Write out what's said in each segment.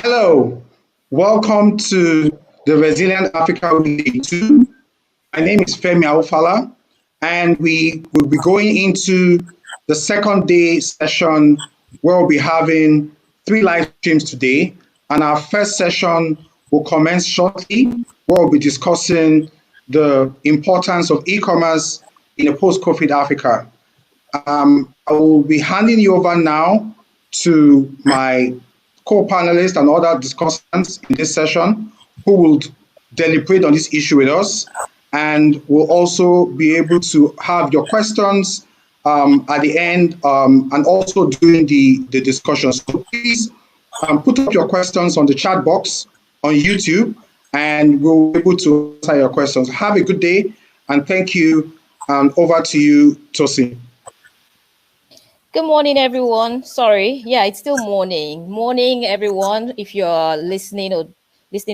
Hello, welcome to the Resilient Africa Week Day 2. My name is Femi Awufala, and we will be going into the second day session where we'll be having three live streams today. And our first session will commence shortly, where we'll be discussing the importance of e-commerce in a post-COVID Africa. I will be handing you over now to my co-panelists and other discussants in this session who will deliberate on this issue with us and will also be able to have your questions at the end and also during the discussion. So please put up your questions on the chat box on YouTube and we'll be able to answer your questions. Have a good day and thank you. And over to you, Tosin. Good morning, everyone. Sorry. Yeah, it's still morning. Morning, everyone. If you're listening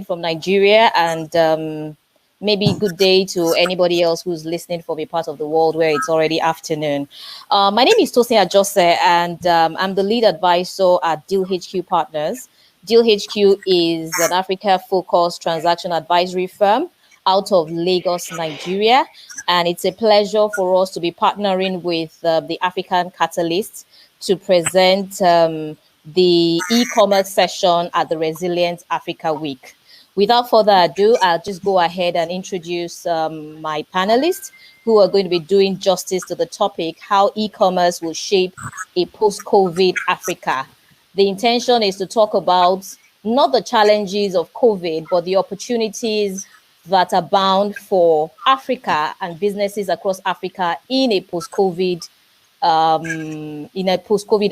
from Nigeria, and maybe good day to anybody else who's listening from a part of the world where it's already afternoon. My name is Tosin Ajose, and I'm the lead advisor at Deal HQ Partners. Deal HQ is an Africa-focused transaction advisory firm out of Lagos, Nigeria. And it's a pleasure for us to be partnering with the African Catalyst to present the e-commerce session at the Resilient Africa Week. Without further ado, I'll just go ahead and introduce my panelists who are going to be doing justice to the topic, how e-commerce will shape a post-COVID Africa. The intention is to talk about not the challenges of COVID, but the opportunities that are bound for Africa and businesses across Africa in a post-COVID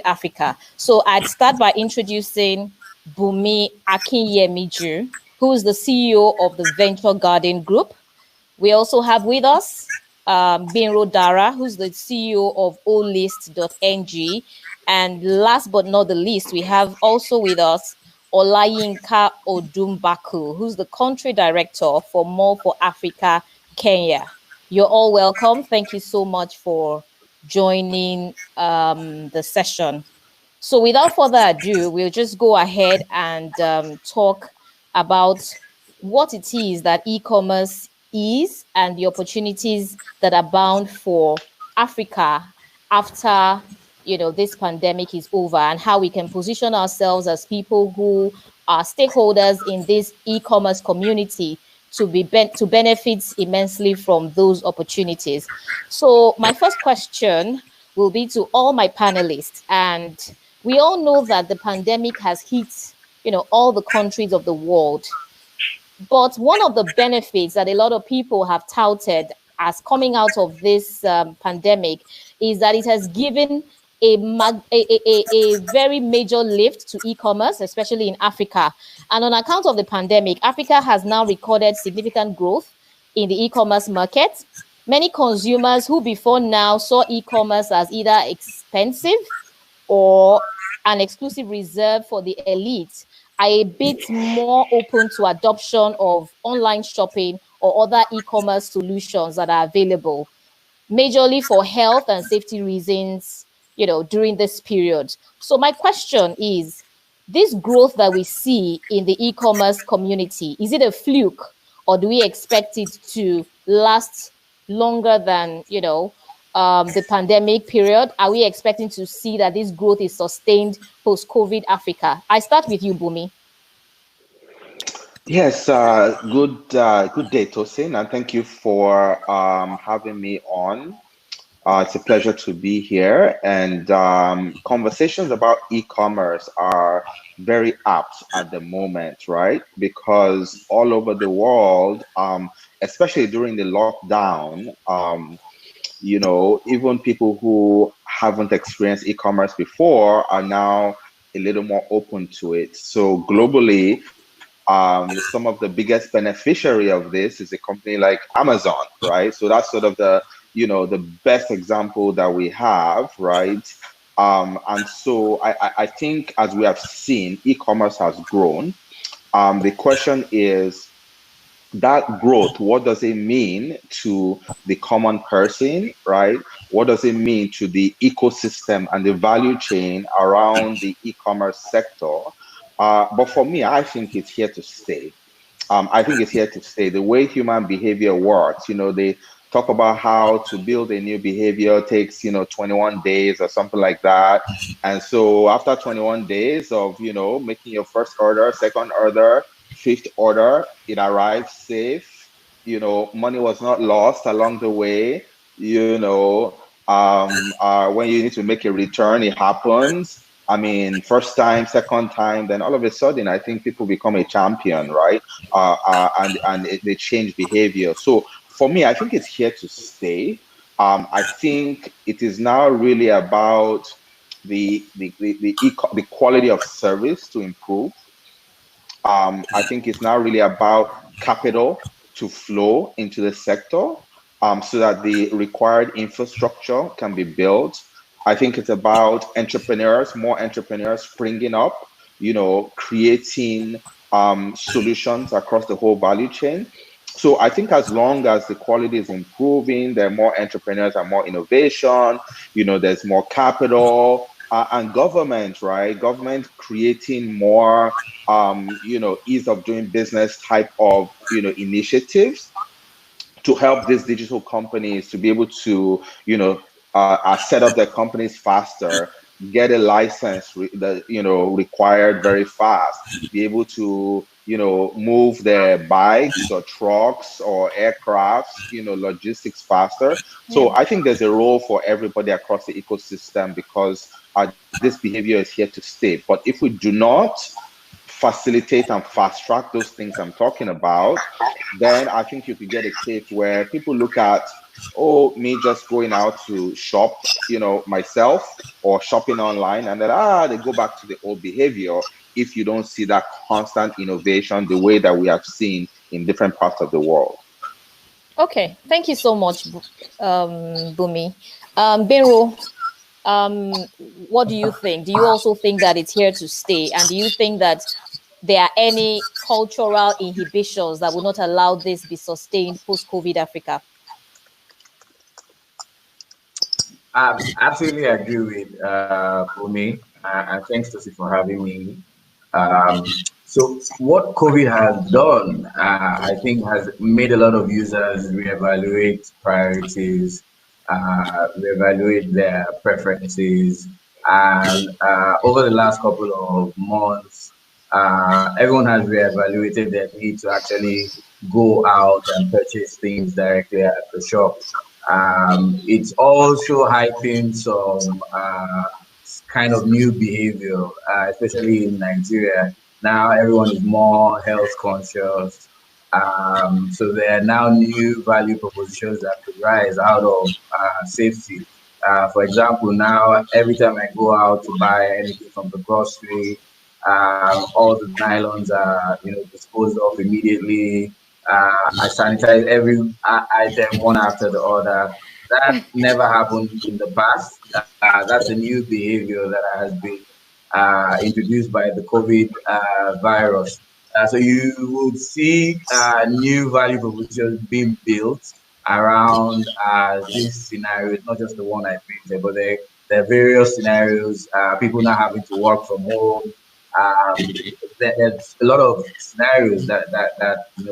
Africa. So I'd start by introducing Bumi Akinyemiju, who is the CEO of the Venture Garden Group. We also have with us Binro Dara, who's the CEO of olist.ng. And last but not the least, we have also with us Olayinka Odumbaku, who's the country director for More for Africa, Kenya. You're all welcome. Thank you so much for joining the session. So without further ado, we'll just go ahead and talk about what it is that e-commerce is and the opportunities that are bound for Africa after this pandemic is over, and how we can position ourselves as people who are stakeholders in this e-commerce community to benefit immensely from those opportunities. So my first question will be to all my panelists, and we all know that the pandemic has hit all the countries of the world. But one of the benefits that a lot of people have touted as coming out of this pandemic is that it has given a very major lift to e-commerce, especially in Africa. And on account of the pandemic, Africa has now recorded significant growth in the e-commerce market. Many consumers who before now saw e-commerce as either expensive or an exclusive reserve for the elite are a bit more open to adoption of online shopping or other e-commerce solutions that are available, majorly for health and safety reasons, during this period. So my question is, this growth that we see in the e-commerce community, is it a fluke, or do we expect it to last longer than, the pandemic period? Are we expecting to see that this growth is sustained post-COVID Africa? I start with you, Bumi. Yes, good day, Tosin, and thank you for having me on. It's a pleasure to be here, and conversations about e-commerce are very apt at the moment, right? Because all over the world, especially during the lockdown, even people who haven't experienced e-commerce before are now a little more open to it. So globally, some of the biggest beneficiary of this is a company like Amazon, right? So that's sort of the best example that we have, right? And so I think, as we have seen, e-commerce has grown. The question is, that growth, what does it mean to the common person, right? What does it mean to the ecosystem and the value chain around the e-commerce sector? But for me, I think it's here to stay. I think it's here to stay. The way human behavior works, they talk about how to build a new behavior takes, 21 days or something like that. And so after 21 days of, making your first order, second order, fifth order, it arrives safe. Money was not lost along the way. When you need to make a return, it happens. I mean, first time, second time, then all of a sudden, I think people become a champion, right? They change behavior. So for me, I think it's here to stay. I think it is now really about the quality of service to improve. I think it's now really about capital to flow into the sector, so that the required infrastructure can be built. I think it's about entrepreneurs, more entrepreneurs springing up, creating solutions across the whole value chain. So I think as long as the quality is improving, there are more entrepreneurs and more innovation, there's more capital, and government, right? Government creating more, ease of doing business type of, initiatives to help these digital companies to be able to, set up their companies faster, get a license required very fast, be able to, move their bikes or trucks or aircrafts, logistics faster. So I think there's a role for everybody across the ecosystem, because this behavior is here to stay. But if we do not facilitate and fast track those things I'm talking about, then I think you could get a case where people look at, me just going out to shop, myself, or shopping online, and then they go back to the old behavior if you don't see that constant innovation the way that we have seen in different parts of the world. Okay, thank you so much, Bumi. Benro, what do you think? Do you also think that it's here to stay? And do you think that there are any cultural inhibitions that will not allow this be sustained post-COVID Africa? I absolutely agree with Bumi, and thanks to for having me. So what COVID has done, I think, has made a lot of users reevaluate priorities, reevaluate their preferences, and over the last couple of months, everyone has reevaluated their need to actually go out and purchase things directly at the shop. It's also heightened some kind of new behavior, especially in Nigeria. Now everyone is more health conscious. So there are now new value propositions that could rise out of safety. For example, now every time I go out to buy anything from the grocery, all the nylons are disposed of immediately. I sanitize every item one after the other. That never happened in the past. That's a new behavior that has been introduced by the COVID virus. So you would see new value propositions being built around this scenario. It's not just the one I painted, but there are various scenarios. People now having to work from home. There's a lot of scenarios that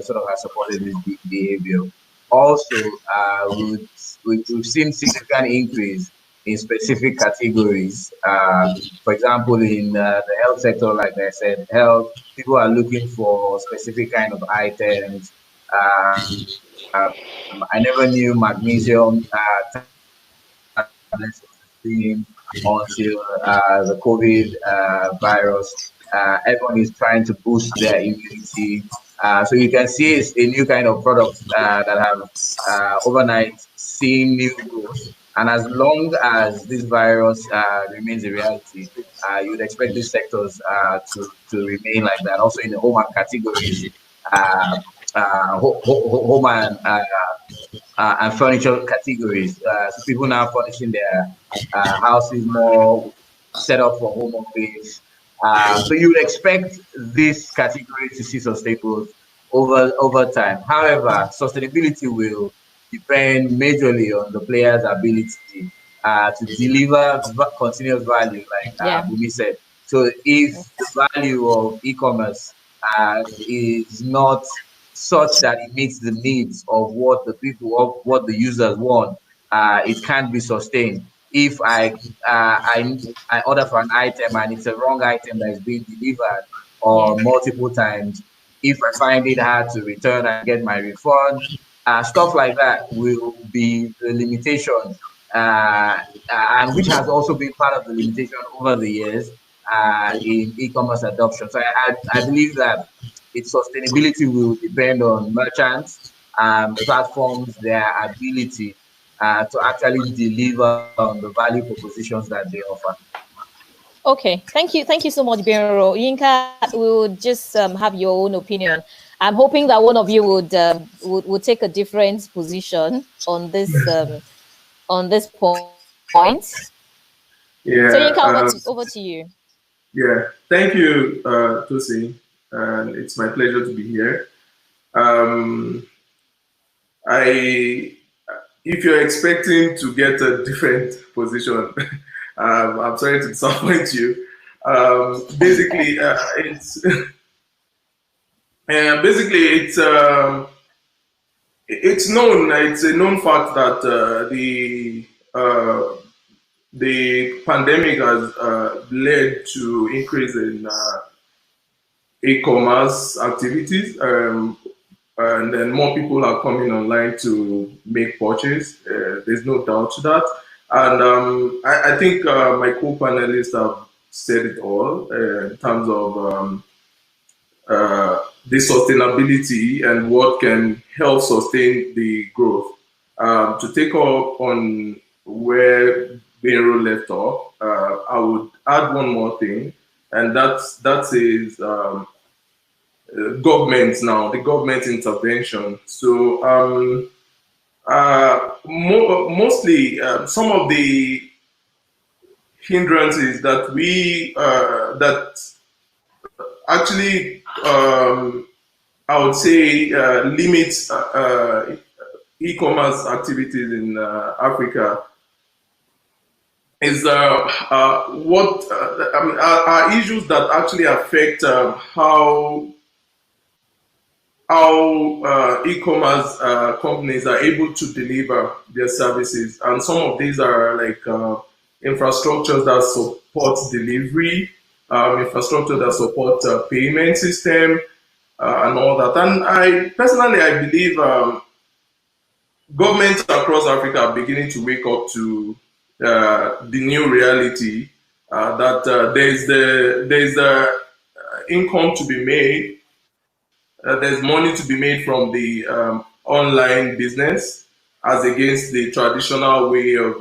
sort of have supported this behavior. Also, we've seen significant increase in specific categories. For example, in the health sector, like I said, people are looking for specific kind of items. I never knew magnesium tablets until the COVID virus. Everyone is trying to boost their immunity. So you can see it's a new kind of product that have overnight seen new growth. And as long as this virus remains a reality, you would expect these sectors to remain like that. Also in the home and categories, home and furniture categories. So people now furnishing their houses more set up for home office. So you would expect this category to see sustainable over time. However, sustainability will depend majorly on the player's ability to deliver continuous value, like Bumi said. So if the value of e-commerce is not such that it meets the needs of what the people, of what the users want, it can't be sustained. If I order for an item and it's a wrong item that is being delivered Yeah. or multiple times, if I find it hard to return and get my refund, stuff like that will be the limitation, and which has also been part of the limitation over the years in e-commerce adoption. So I believe that its sustainability will depend on merchants, platforms, their ability to actually deliver on the value propositions that they offer. Okay, thank you so much, Benro. Yinka, we would just have your own opinion. I'm hoping that one of you would take a different position on this point. Yeah. So Yinka, over to you. Yeah. Thank you, Tosin, and it's my pleasure to be here. If you're expecting to get a different position, I'm sorry to disappoint you. Basically, it's it's known. It's a known fact that the pandemic has led to increase in e-commerce activities, and then more people are coming online to make purchase. There's no doubt to that. And I think my co-panelists have said it all in terms of the sustainability and what can help sustain the growth. To take up on where Benro left off, I would add one more thing, and that is government now, the government intervention. So mostly some of the hindrances that that actually I would say limits e-commerce activities in Africa is what are issues that actually affect how e-commerce companies are able to deliver their services. And some of these are like infrastructures that support delivery, infrastructure that support payment system, and all that. And I personally, I believe governments across Africa are beginning to wake up to the new reality that there's the income to be made. There's money to be made from the online business as against the traditional way of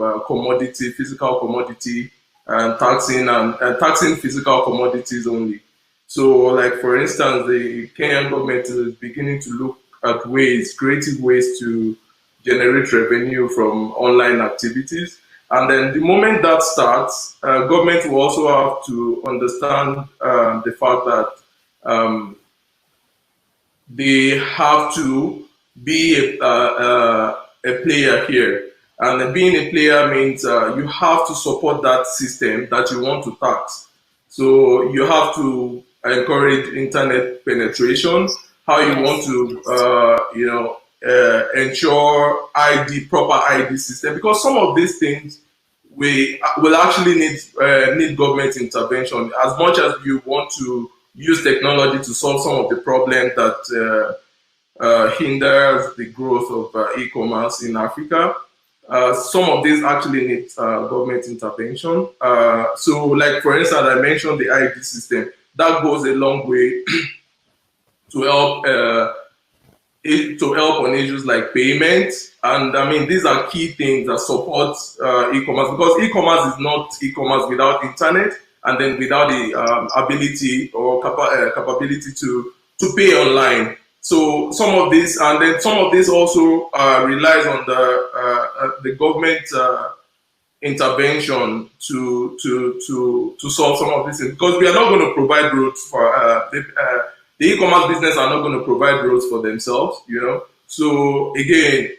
physical commodity, and taxing physical commodities only. So, like for instance, the Kenyan government is beginning to look at creative ways to generate revenue from online activities. And then the moment that starts, government will also have to understand the fact that they have to be a player here. And being a player means you have to support that system that you want to tax. So you have to encourage internet penetration, how you want to, ensure proper ID system, because some of these things we will actually need government intervention. As much as you want to use technology to solve some of the problems that hinders the growth of e-commerce in Africa, some of these actually need government intervention. So, like for instance, I mentioned the ID system. That goes a long way to help on issues like payment. And I mean, these are key things that support e-commerce, because e-commerce is not e-commerce without internet, and then without the ability or capability to pay online. So some of this, and then some of this also relies on the government intervention to solve some of these things, because we are not going to provide roads for the e-commerce business are not going to provide roads for themselves, So again,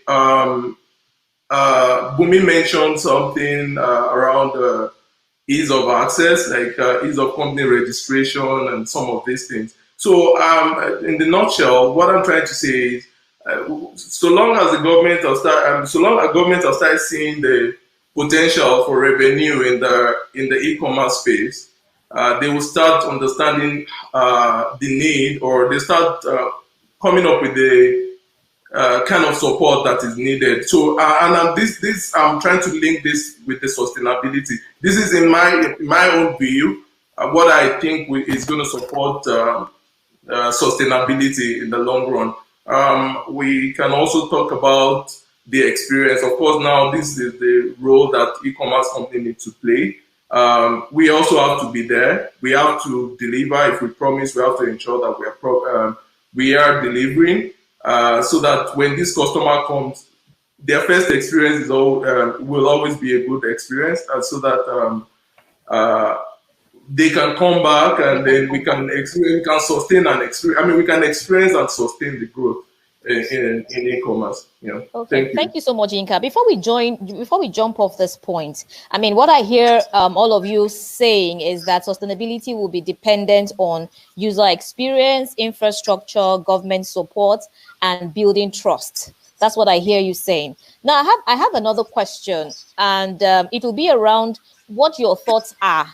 Bumi mentioned something around ease of access, like ease of company registration and some of these things. So in the nutshell, what I'm trying to say is, so long as the government have started seeing the potential for revenue in the e-commerce space, they will start understanding the need, or they start coming up with the kind of support that is needed. So, I'm trying to link this with the sustainability. This is in my own view, what I think is going to support sustainability in the long run. We can also talk about the experience. Of course, now this is the role that e-commerce company need to play. We also have to be there. We have to deliver. If we promise, we have to ensure that we are delivering, so that when this customer comes, their first experience will always be a good experience, and so that they can come back, and then we can sustain and experience. I mean, we can experience and sustain the growth in e-commerce. Okay, thank you so much, Yinka. Before we jump off this point, I mean, what I hear all of you saying is that sustainability will be dependent on user experience, infrastructure, government support, and building trust. That's what I hear you saying. Now, I have another question, and it will be around what your thoughts are.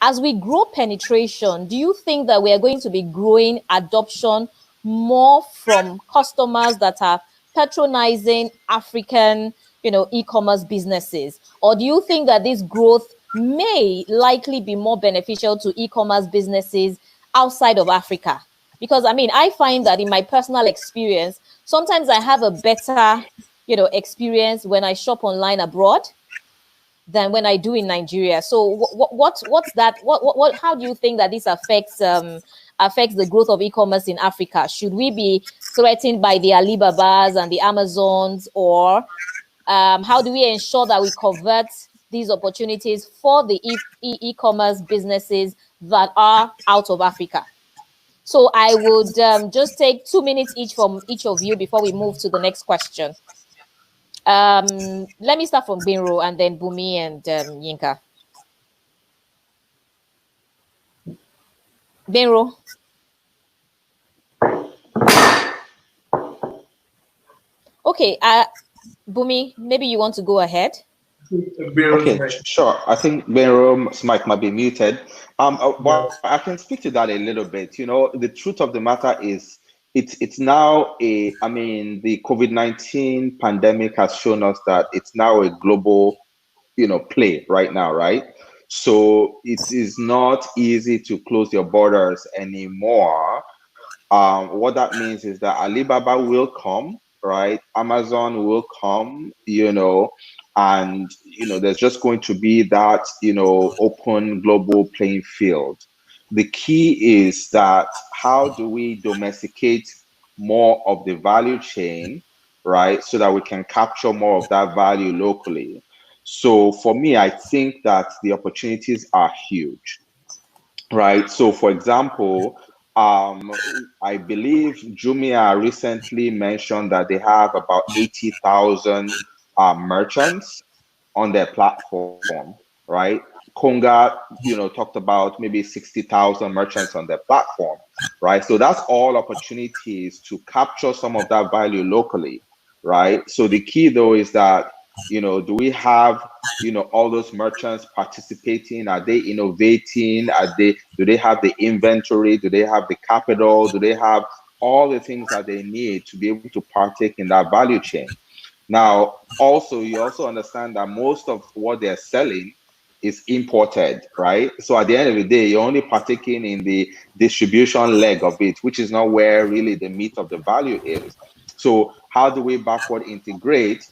As we grow penetration, do you think that we are going to be growing adoption more from customers that are patronizing African, e-commerce businesses? Or do you think that this growth may likely be more beneficial to e-commerce businesses outside of Africa? Because, I mean, I find that in my personal experience, sometimes I have a better, experience when I shop online abroad than when I do in Nigeria. So what's that? How do you think that this affects the growth of e-commerce in Africa? Should we be threatened by the Alibabas and the Amazons, or how do we ensure that we convert these opportunities for the e-commerce businesses that are out of Africa? So I would just take 2 minutes each from each of you before we move to the next question. Let me start from Benro and then Bumi and Yinka. Benro. Okay, Bumi, maybe you want to go ahead. Okay, sure. I think Benro's mic might be muted. Well, I can speak to that a little bit. The truth of the matter is, it's now the COVID-19 pandemic has shown us that it's now a global, play right now, right? So it is not easy to close your borders anymore. What that means is that Alibaba will come, right? Amazon will come, and there's just going to be that open global playing field. The key is that how do we domesticate more of the value chain, right, so that we can capture more of that value locally. So for me, I think that the opportunities are huge, right? So for example, I believe Jumia recently mentioned that they have about 80,000 merchants on their platform, right? Konga, talked about maybe 60,000 merchants on their platform, right? So that's all opportunities to capture some of that value locally, right? So the key though is that, do we have, all those merchants participating? Are they innovating? Do they have the inventory? Do they have the capital? Do they have all the things that they need to be able to partake in that value chain? Now, you also understand that most of what they're selling is imported, right? So at the end of the day, you're only partaking in the distribution leg of it, which is not where really the meat of the value is. So how do we backward integrate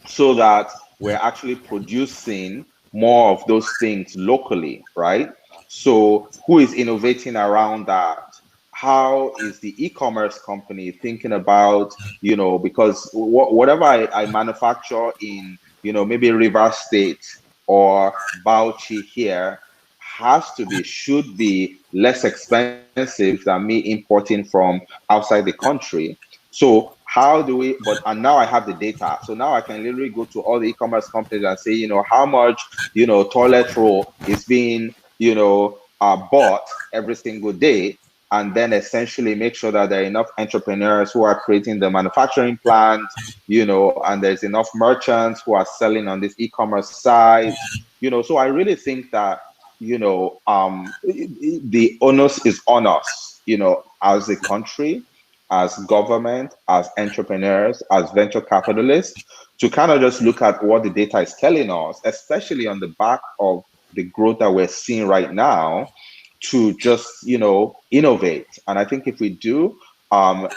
so that we're actually producing more of those things locally, right? So who is innovating around that? How is the e-commerce company thinking about, because whatever I manufacture in, maybe Rivers State or Bauchi here should be less expensive than me importing from outside the country. So how do we, and now I have the data. So now I can literally go to all the e-commerce companies and say, how much, toilet roll is being, bought every single day. And then essentially make sure that there are enough entrepreneurs who are creating the manufacturing plant, and there's enough merchants who are selling on this e-commerce side, so I really think that, the onus is on us, as a country, as government, as entrepreneurs, as venture capitalists, to kind of just look at what the data is telling us, especially on the back of the growth that we're seeing right now, to just, innovate. And I think if we do,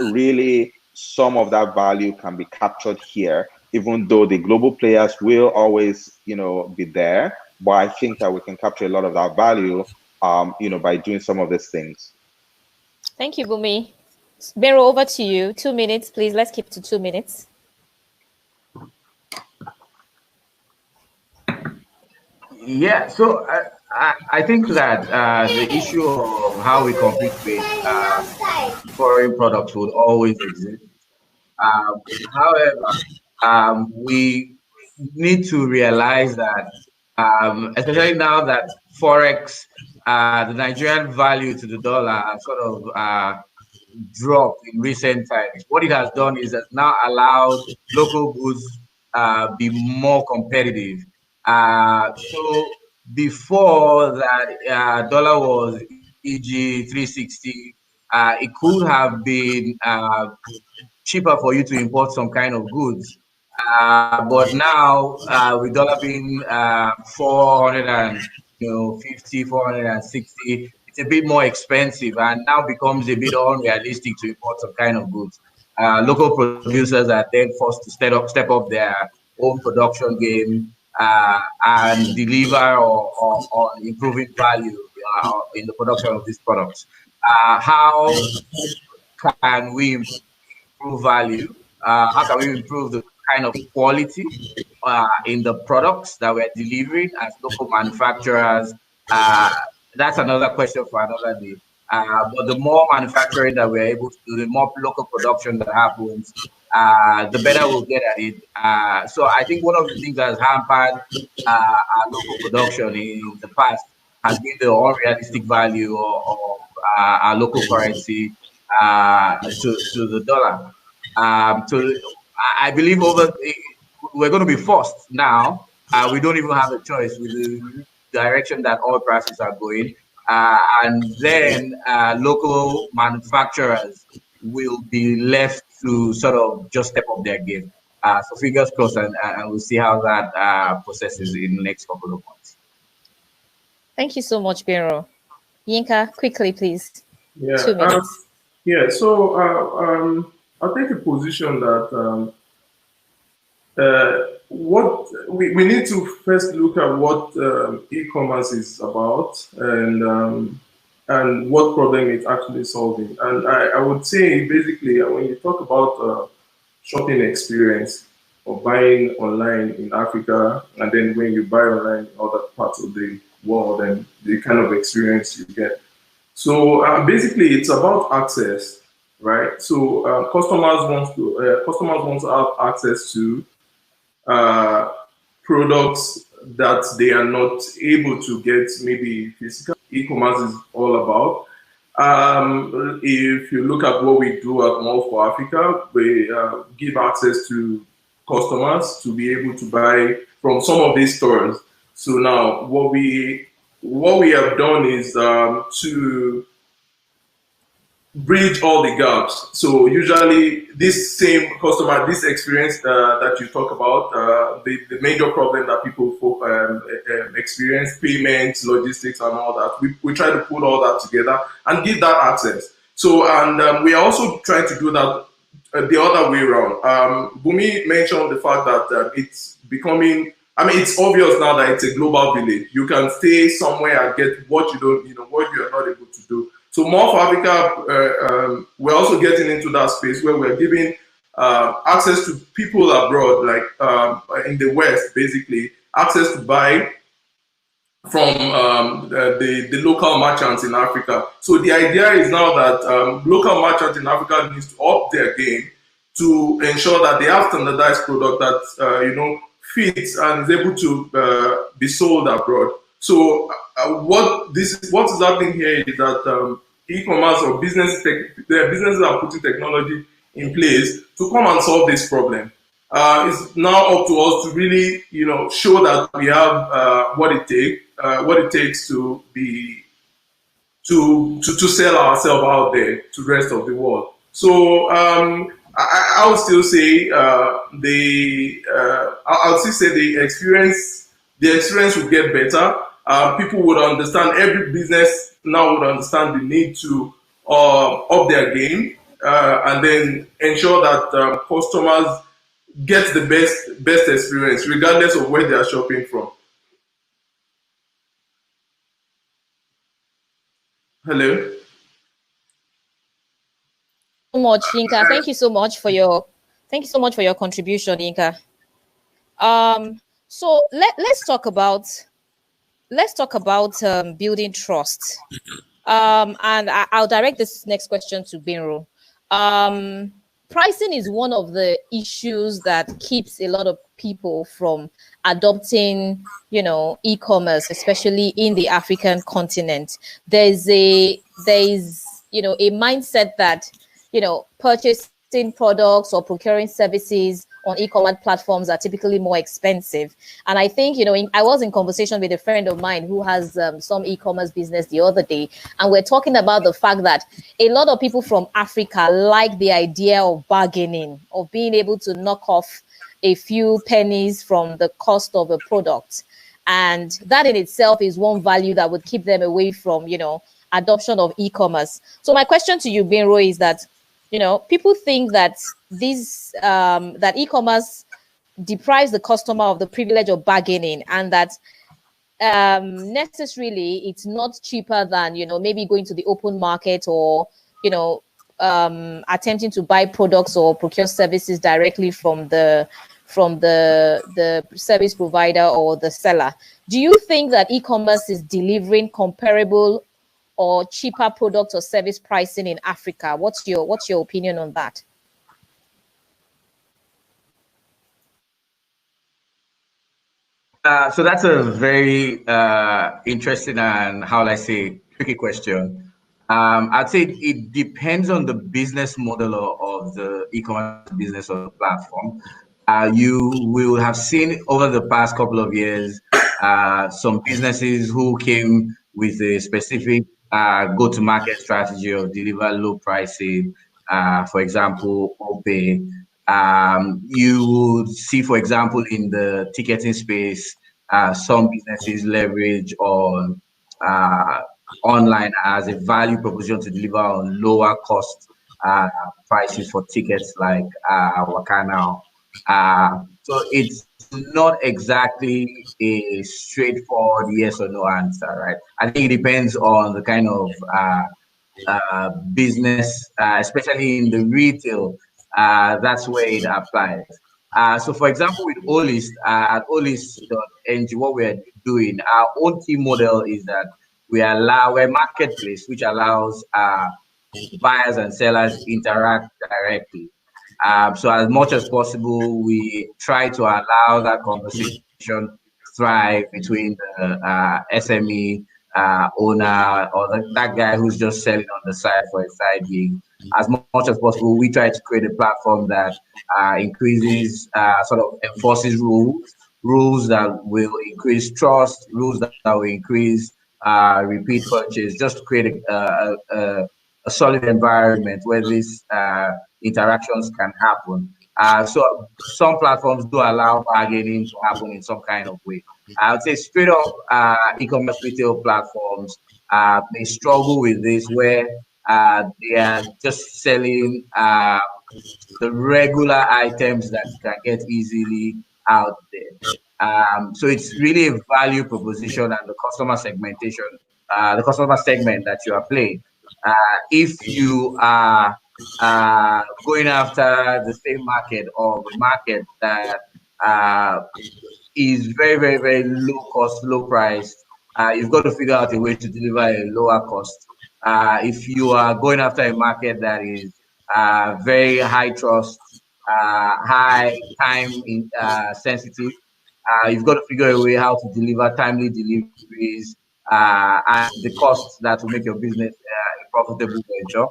really some of that value can be captured here, even though the global players will always, be there. But I think that we can capture a lot of that value, by doing some of these things. Thank you, Bumi. Benro, over to you. 2 minutes, please. Let's keep to 2 minutes. Yeah, so I think that the issue of how we compete with foreign products would always exist. However, we need to realize that, especially now that Forex, the Nigerian value to the dollar sort of dropped in recent times, what it has done is that now allowed local goods be more competitive. So before that, dollar was EG 360. It could have been cheaper for you to import some kind of goods. But now, with dollar being 450, 460, it's a bit more expensive, and now becomes a bit unrealistic to import some kind of goods. Local producers are then forced to step up their own production game and deliver or improving value in the production of these products. How can we improve value? How can we improve the kind of quality in the products that we're delivering as local manufacturers? That's another question for another day. But the more manufacturing that we're able to do, the more local production that happens, the better we'll get at it. So I think one of the things that has hampered our local production in the past has been the unrealistic value of our local currency to the dollar. So I believe we're going to be forced now. We don't even have a choice with the direction that oil prices are going. And then local manufacturers will be left to sort of just step up their game. So fingers crossed, and we'll see how that processes in the next couple of months. Thank you so much, Benro. Yinka, quickly, please. Yeah. 2 minutes. So I'll take a position that what we need to first look at what e-commerce is about and what problem it's actually solving. And I would say basically when you talk about shopping experience or buying online in Africa, and then when you buy online in other parts of the world, and the kind of experience you get. So basically, it's about access, right? So customers want to have access to products that they are not able to get maybe physical. E-commerce is all about. If you look at what we do at Mall for Africa, we give access to customers to be able to buy from some of these stores. So now what we have done is to bridge all the gaps. So usually this same customer, this experience that you talk about, the major problem that people experience, payments, logistics and all that, we try to put all that together and give that access. So, and we are also trying to do that the other way around. Bumi mentioned the fact that it's becoming, it's obvious now that it's a global village. You can stay somewhere and get what you don't, what you are not able to do. So Mall for Africa, we're also getting into that space where we're giving access to people abroad, like in the West, basically, access to buy from the local merchants in Africa. So the idea is now that local merchants in Africa needs to up their game to ensure that they have standardized product that fits and is able to be sold abroad. So what is happening here is that e-commerce or businesses are putting technology in place to come and solve this problem. It's now up to us to really, show that we have what it takes to be to sell ourselves out there to the rest of the world. So I would still say the experience would get better. People would understand. Every business now would understand the need to up their game and then ensure that customers get the best experience, regardless of where they are shopping from. Hello. So much, Yinka. Thank you so much for your contribution, Yinka. So let's talk about building trust. And I'll direct this next question to Benro. Pricing is one of the issues that keeps a lot of people from adopting, e-commerce, especially in the African continent. There's a mindset that, purchasing products or procuring services on e-commerce platforms are typically more expensive. And I think, I was in conversation with a friend of mine who has some e-commerce business the other day, and we're talking about the fact that a lot of people from Africa like the idea of bargaining, of being able to knock off a few pennies from the cost of a product. And that in itself is one value that would keep them away from, adoption of e-commerce. So my question to you, Benro, is that, people think that that e-commerce deprives the customer of the privilege of bargaining, and that necessarily it's not cheaper than, maybe going to the open market or, attempting to buy products or procure services directly from the service provider or the seller. Do you think that e-commerce is delivering comparable or cheaper product or service pricing in Africa? What's your opinion on that? So that's a very interesting and, how will I say, tricky question. I'd say it depends on the business model of the e-commerce business or the platform. You will have seen over the past couple of years some businesses who came with a specific go-to-market strategy of deliver low pricing. For example, OPay. You would see, for example, in the ticketing space, some businesses leverage on online as a value proposition to deliver on lower cost prices for tickets like Wakana. So it's not exactly a straightforward yes or no answer, right? I think it depends on the kind of business, especially in the retail. That's where it applies. So, for example, with Olist, at olist.ng, what we're doing, our own key model is that we're a marketplace which allows buyers and sellers interact directly. So as much as possible, we try to allow that conversation thrive between the SME owner or that guy who's just selling on the side for a side gig. As much as possible, we try to create a platform that increases, sort of enforces rules that will increase trust, rules that will increase repeat purchase, just to create a solid environment where these interactions can happen. So some platforms do allow bargaining to happen in some kind of way. I would say straight up e-commerce retail platforms may struggle with this, where they are just selling the regular items that can get easily out there. So it's really a value proposition and the customer segmentation, the customer segment that you are playing. If you are going after the same market or the market that is very, very, very low cost, low price, you've got to figure out a way to deliver a lower cost. If you are going after a market that is very high trust, high time sensitive. You've got to figure a way how to deliver timely deliveries at the costs that will make your business a profitable venture.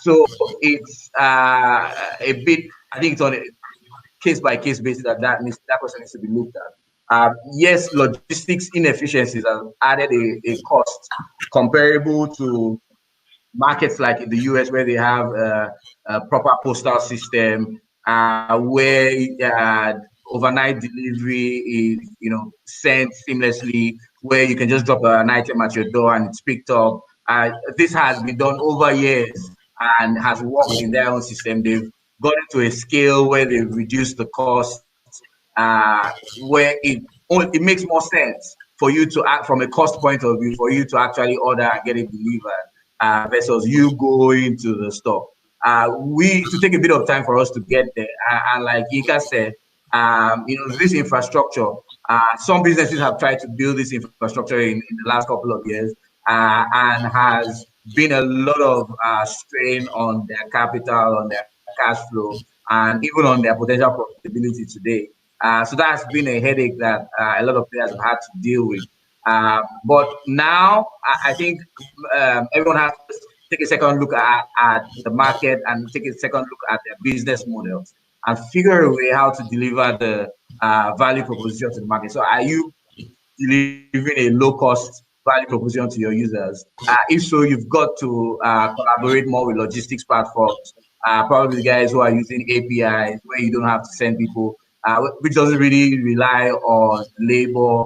So it's a bit, I think it's on a case by case basis that question needs to be looked at. Yes, logistics inefficiencies have added a cost comparable to markets like in the US, where they have a proper postal system, where overnight delivery is, sent seamlessly, where you can just drop an item at your door and it's picked up. This has been done over years and has worked in their own system. They've gotten to a scale where they've reduced the cost, where it makes more sense for you to act from a cost point of view, for you to actually order and get it delivered, versus you going to the store. To take a bit of time for us to get there. And like Yinka said, this infrastructure, some businesses have tried to build this infrastructure in the last couple of years, and has been a lot of strain on their capital, on their cash flow, and even on their potential profitability today. So that's been a headache that a lot of players have had to deal with. But now I think everyone has to take a second look at the market and take a second look at their business models and figure a way how to deliver the value proposition to the market. So are you delivering a low-cost value proposition to your users? If so, you've got to collaborate more with logistics platforms, probably the guys who are using APIs where you don't have to send people, which doesn't really rely on labor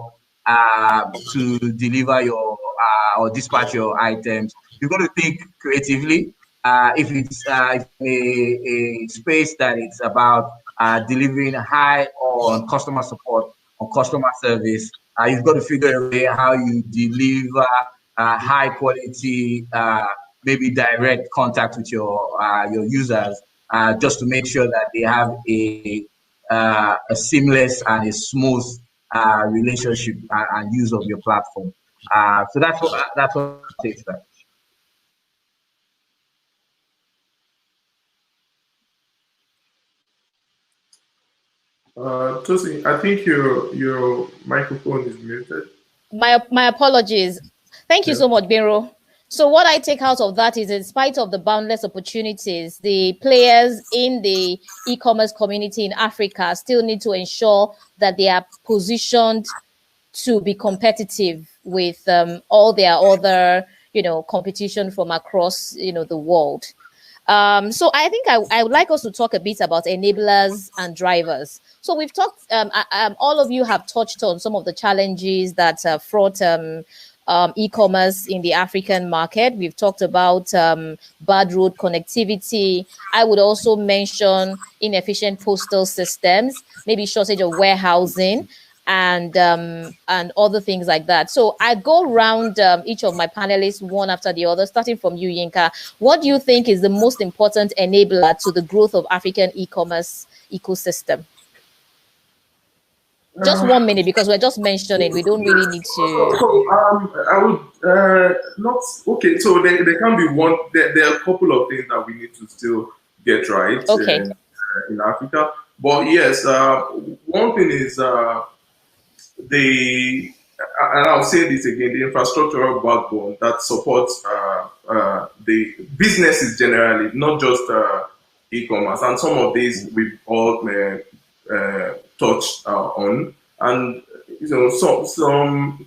to deliver your or dispatch your items. You've got to think creatively. If it's a space that it's about delivering high on customer support, on customer service, you've got to figure a way how you deliver high quality, maybe direct contact with your users, just to make sure that they have a seamless and a smooth relationship and use of your platform. So that's what it takes that. Tosi, I think your microphone is muted. My apologies. Thank you so much, Biro. So what I take out of that is, in spite of the boundless opportunities, the players in the e-commerce community in Africa still need to ensure that they are positioned to be competitive with all their other, competition from across, the world. So I think I would like us to talk a bit about enablers and drivers. So we've talked, all of you have touched on some of the challenges that fraught e-commerce in the African market. We've talked about bad road connectivity. I would also mention inefficient postal systems, maybe shortage of warehousing, and other things like that. So I go around each of my panelists one after the other, starting from you, Yinka. What do you think is the most important enabler to the growth of African e-commerce ecosystem? Just 1 minute, because we're just mentioning, we don't really need to. So I would not, okay, so there can be one, there are a couple of things that we need to still get right in Africa. But yes, one thing is and I'll say this again, the infrastructural backbone that supports the businesses generally, not just e-commerce. And some of these we've all touched on, and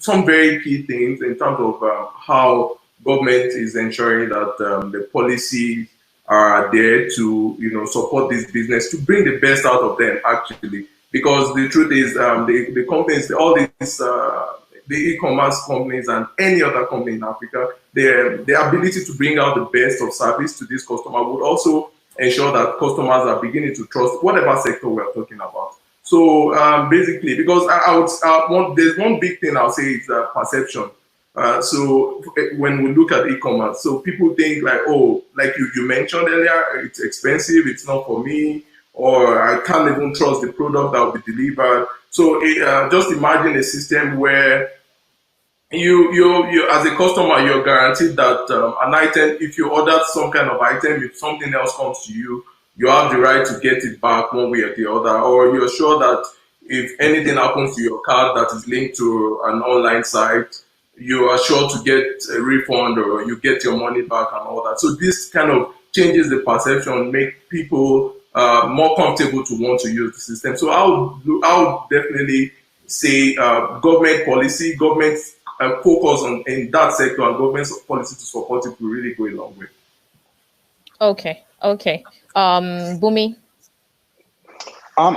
some very key things in terms of how government is ensuring that the policies are there to support this business, to bring the best out of them actually. Because the truth is, the companies, all these, the e-commerce companies and any other company in Africa, their ability to bring out the best of service to this customer would also ensure that customers are beginning to trust whatever sector we're talking about. So basically, because there's one big thing I'll say is perception. So when we look at e-commerce, so people think like, oh, like you mentioned earlier, it's expensive, it's not for me, or I can't even trust the product that will be delivered. So just imagine a system where you as a customer, you're guaranteed that an item, if you order some kind of item, if something else comes to you, you have the right to get it back one way or the other, or you're sure that if anything happens to your card that is linked to an online site, you are sure to get a refund or you get your money back and all that. So this kind of changes the perception, make people more comfortable to want to use the system. So I would definitely say government policy, government focus on in that sector, and government policy to support it will really go a long way. Okay. Bumi.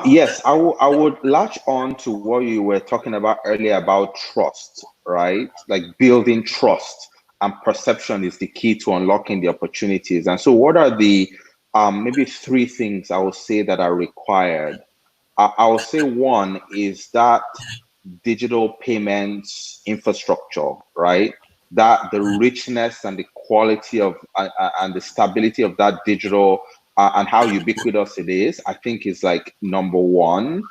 Yes, I would latch on to what you were talking about earlier about trust, right? Like building trust and perception is the key to unlocking the opportunities. And so what are the maybe three things I would say that are required? I would say one is that digital payments infrastructure, right? That the richness and the quality of and the stability of that digital and how ubiquitous it is, I think is like number one,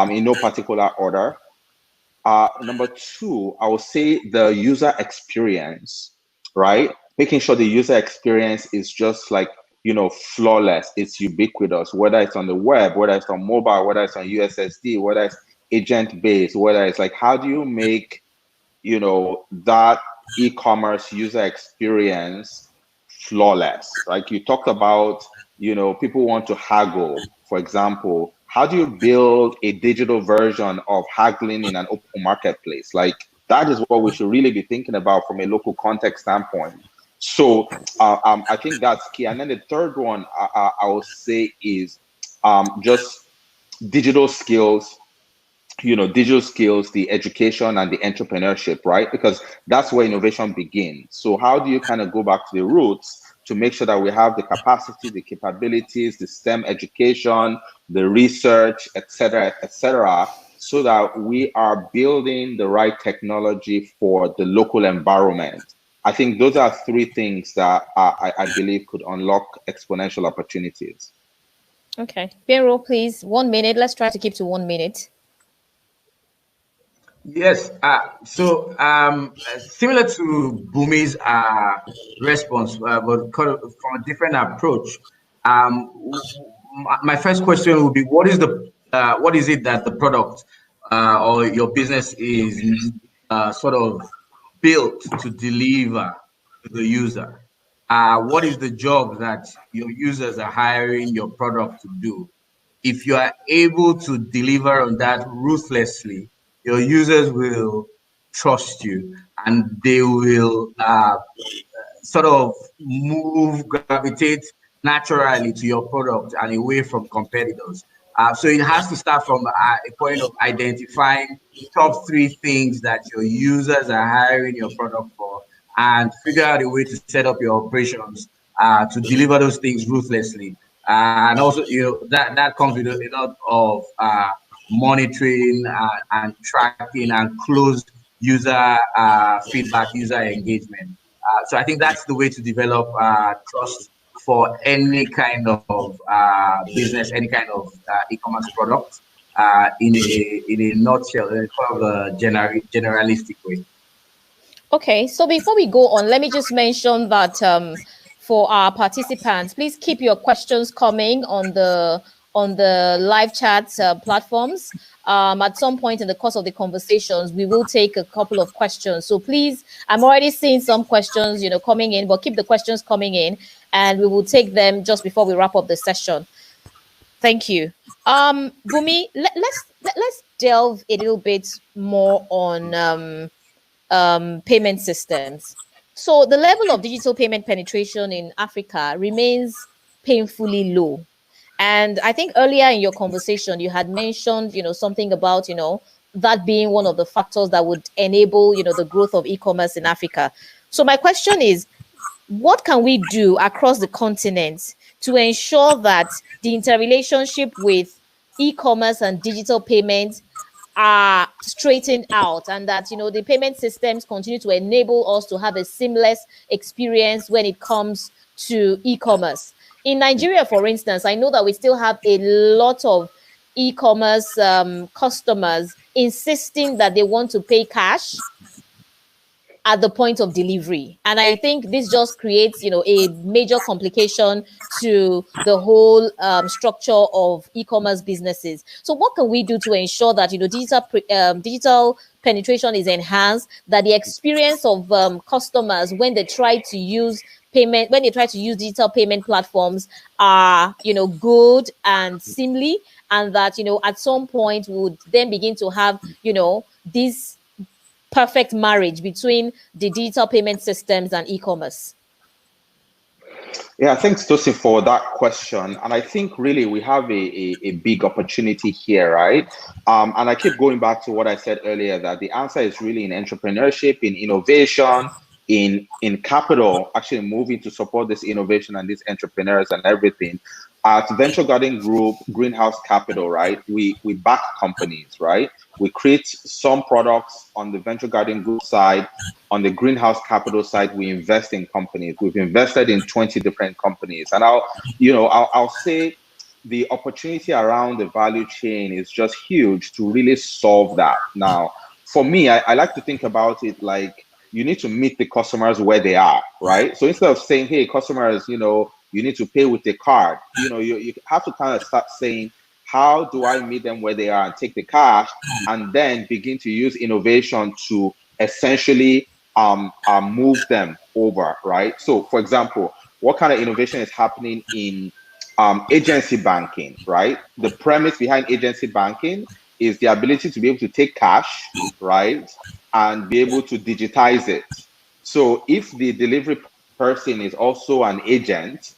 in no particular order. Number two, I would say the user experience, right? Making sure the user experience is just like, flawless, it's ubiquitous, whether it's on the web, whether it's on mobile, whether it's on USSD, whether it's agent based, whether it's like, how do you make, that e-commerce user experience flawless? Like you talked about, people want to haggle, for example. How do you build a digital version of haggling in an open marketplace? Like that is what we should really be thinking about from a local context standpoint. So I think that's key. And then the third one I will say is just digital skills, the education and the entrepreneurship, right? Because that's where innovation begins. So how do you kind of go back to the roots to make sure that we have the capacity, the capabilities, the STEM education, the research, et cetera, so that we are building the right technology for the local environment? I think those are three things that I believe could unlock exponential opportunities. Okay. Piero, please, 1 minute. Let's try to keep to 1 minute. Yes. So similar to Bumi's response, but from a different approach. My first question would be: what is it that the product or your business is sort of built to deliver to the user? What is the job that your users are hiring your product to do? If you are able to deliver on that ruthlessly, your users will trust you and they will sort of gravitate naturally to your product and away from competitors. So it has to start from a point of identifying top three things that your users are hiring your product for, and figure out a way to set up your operations to deliver those things ruthlessly. And also, that comes with a lot of monitoring and tracking and close user feedback, user engagement. So I think that's the way to develop trust for any kind of business, any kind of e-commerce product in a nutshell, in kind of a generalistic way. Okay, so before we go on, let me just mention that for our participants, please keep your questions coming on the live chat platforms. At some point in the course of the conversations, we will take a couple of questions. So please, I'm already seeing some questions, coming in, but keep the questions coming in, and we will take them just before we wrap up the session. Thank you. Bumi, let's delve a little bit more on payment systems. So the level of digital payment penetration in Africa remains painfully low. And I think earlier in your conversation, you had mentioned, something about, that being one of the factors that would enable, the growth of e-commerce in Africa. So my question is, what can we do across the continent to ensure that the interrelationship with e-commerce and digital payments are straightened out, and that the payment systems continue to enable us to have a seamless experience when it comes to e-commerce? In Nigeria, for instance, I know that we still have a lot of e-commerce customers insisting that they want to pay cash, at the point of delivery. And I think this just creates, a major complication to the whole structure of e-commerce businesses. So what can we do to ensure that, digital penetration is enhanced, that the experience of customers when they try to use digital payment platforms are, good and seamless, and that, at some point would then begin to have, this perfect marriage between the digital payment systems and e-commerce? Yeah, thanks, Tosin, for that question. And I think really we have a big opportunity here, right? And I keep going back to what I said earlier, that the answer is really in entrepreneurship, in innovation, in capital, actually moving to support this innovation and these entrepreneurs and everything. At Venture Garden Group, Greenhouse Capital, right? We back companies, right? We create some products on the Venture Garden Group side. On the Greenhouse Capital side, we invest in companies. We've invested in 20 different companies. And I'll say the opportunity around the value chain is just huge to really solve that. Now, for me, I like to think about it like you need to meet the customers where they are, right? So instead of saying, hey, customers, you need to pay with a card, you have to kind of start saying, how do I meet them where they are and take the cash, and then begin to use innovation to essentially move them over, right? So, for example, what kind of innovation is happening in agency banking, right? The premise behind agency banking is the ability to be able to take cash, right, and be able to digitize it. So if the delivery person is also an agent,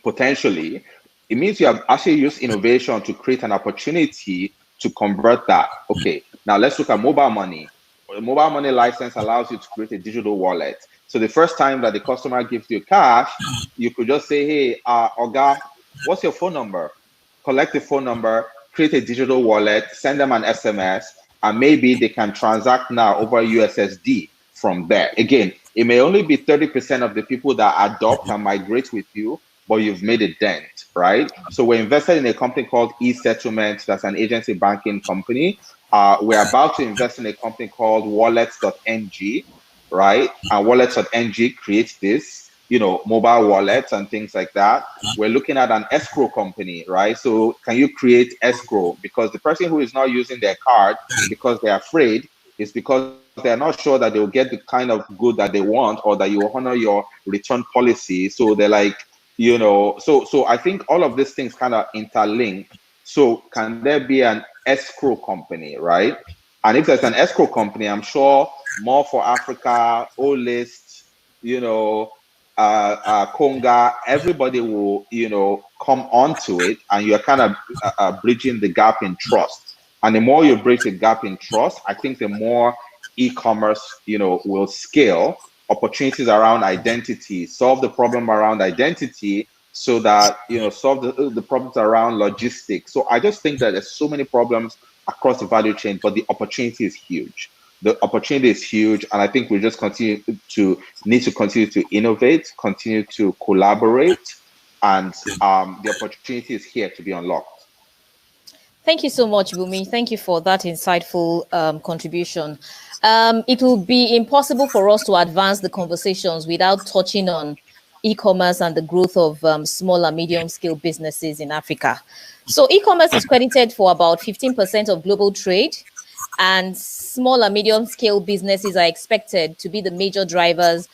potentially, it means you have actually used innovation to create an opportunity to convert that. Okay, now let's look at mobile money. The mobile money license allows you to create a digital wallet. So the first time that the customer gives you cash, you could just say, hey, Oga, what's your phone number? Collect the phone number, create a digital wallet, send them an SMS, and maybe they can transact now over USSD from there. Again, it may only be 30% of the people that adopt and migrate with you, but you've made a dent, right? So we're invested in a company called eSettlement. That's an agency banking company. We're about to invest in a company called Wallets.ng, right? And Wallets.ng creates this, mobile wallets and things like that. We're looking at an escrow company, right? So can you create escrow? Because the person who is not using their card because they're afraid is because they're not sure that they'll get the kind of good that they want or that you will honor your return policy. So they're like, so I think all of these things kind of interlink. So can there be an escrow company, right? And if there's an escrow company, I'm sure More for Africa, O-List, Konga, everybody will, come onto it, and you're kind of bridging the gap in trust. And the more you bridge the gap in trust, I think the more e-commerce, will scale. Opportunities around identity, solve the problem around identity, so that solve the problems around logistics. So I just think that there's so many problems across the value chain, but the opportunity is huge. The opportunity is huge, and I think we just need to continue to innovate, continue to collaborate, and the opportunity is here to be unlocked. Thank you so much, Bumi. Thank you for that insightful contribution. It will be impossible for us to advance the conversations without touching on e-commerce and the growth of small and medium-scale businesses in Africa. So e-commerce is credited for about 15% of global trade, and small and medium-scale businesses are expected to be the major drivers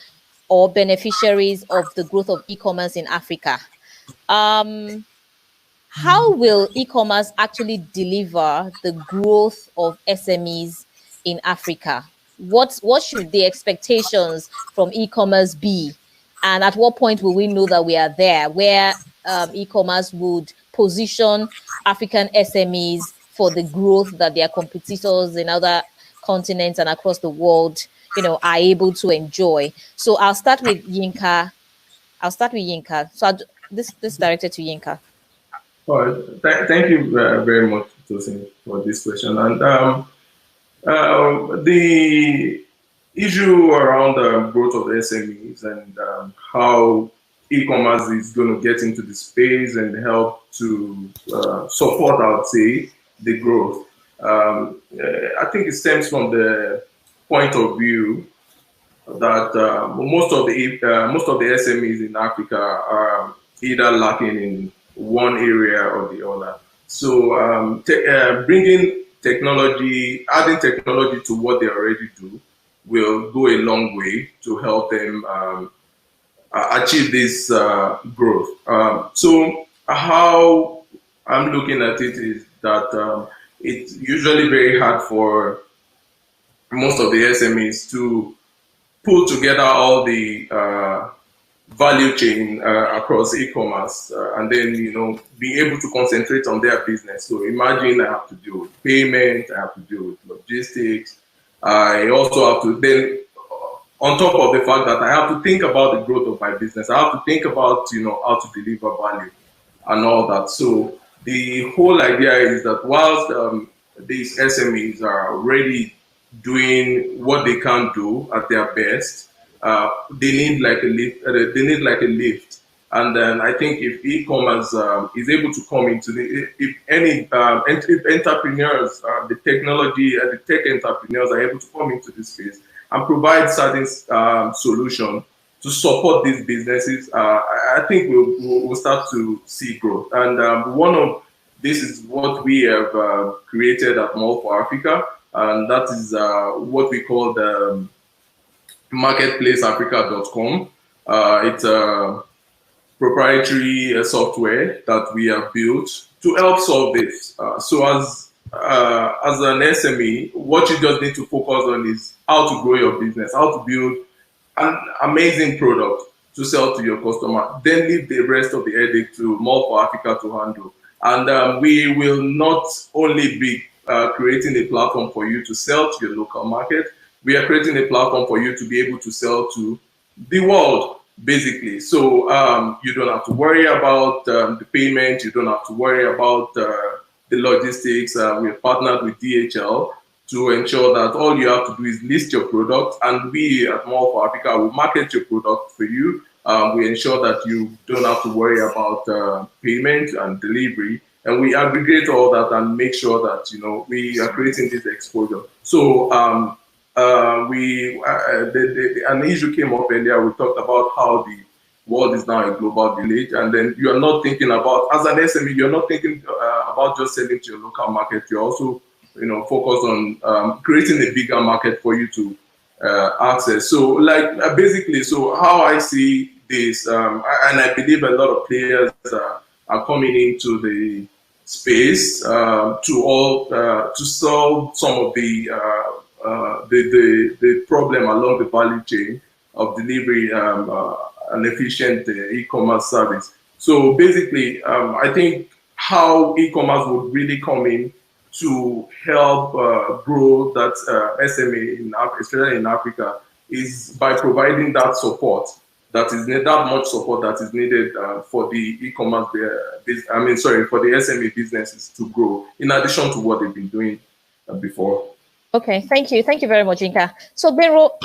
or beneficiaries of the growth of e-commerce in Africa. How will e-commerce actually deliver the growth of SMEs in Africa? What should the expectations from e-commerce be? And at what point will we know that we are there, where e-commerce would position African SMEs for the growth that their competitors in other continents and across the world, are able to enjoy? So I'll start with Yinka. So this is directed to Yinka. All right. Thank you very much, Tosin, for this question. And the issue around the growth of SMEs and how e-commerce is going to get into the space and help to support, I would say, the growth. I think it stems from the point of view that most of the SMEs in Africa are either lacking in one area or the other. So bringing technology, adding technology to what they already do, will go a long way to help them achieve this growth. So how I'm looking at it is that it's usually very hard for most of the SMEs to pull together all the value chain across e-commerce and then be able to concentrate on their business. So imagine I have to deal with payment, I have to deal with logistics, I also have to then on top of the fact that I have to think about the growth of my business, I have to think about how to deliver value and all that. So the whole idea is that whilst these SMEs are already doing what they can do at their best, they need like a lift. They need like a lift. And then I think if e-commerce is able to come into if any entrepreneurs, the technology and the tech entrepreneurs are able to come into this space and provide certain solution to support these businesses, I think we'll start to see growth. And one of this is what we have created at Mall for Africa, and that is what we call the marketplaceafrica.com. It's a proprietary software that we have built to help solve this. So as an SME, what you just need to focus on is how to grow your business, how to build an amazing product to sell to your customer. Then leave the rest of the headache to Mall for Africa to handle. And we will not only be creating a platform for you to sell to your local market, we are creating a platform for you to be able to sell to the world, basically. So you don't have to worry about the payment, you don't have to worry about the logistics. We've partnered with DHL to ensure that all you have to do is list your product, and we at Mall for Africa will market your product for you. We ensure that you don't have to worry about payment and delivery, and we aggregate all that and make sure that we are creating this exposure. So an issue came up earlier. We talked about how the world is now a global village, and then you are not thinking about, as an SME, you're not thinking about just selling to your local market. You're also focused on creating a bigger market for you to access. So basically, so how I see this, and I believe a lot of players are coming into the space to solve some of the problem along the value chain of delivery an efficient e-commerce service. So basically, I think how e-commerce would really come in to help grow that SME, especially in Africa, is by providing that support that is needed, that much support that is needed for the e-commerce, for the SME businesses to grow, in addition to what they've been doing before. Okay, thank you. Thank you very much, Yinka. So, Benro,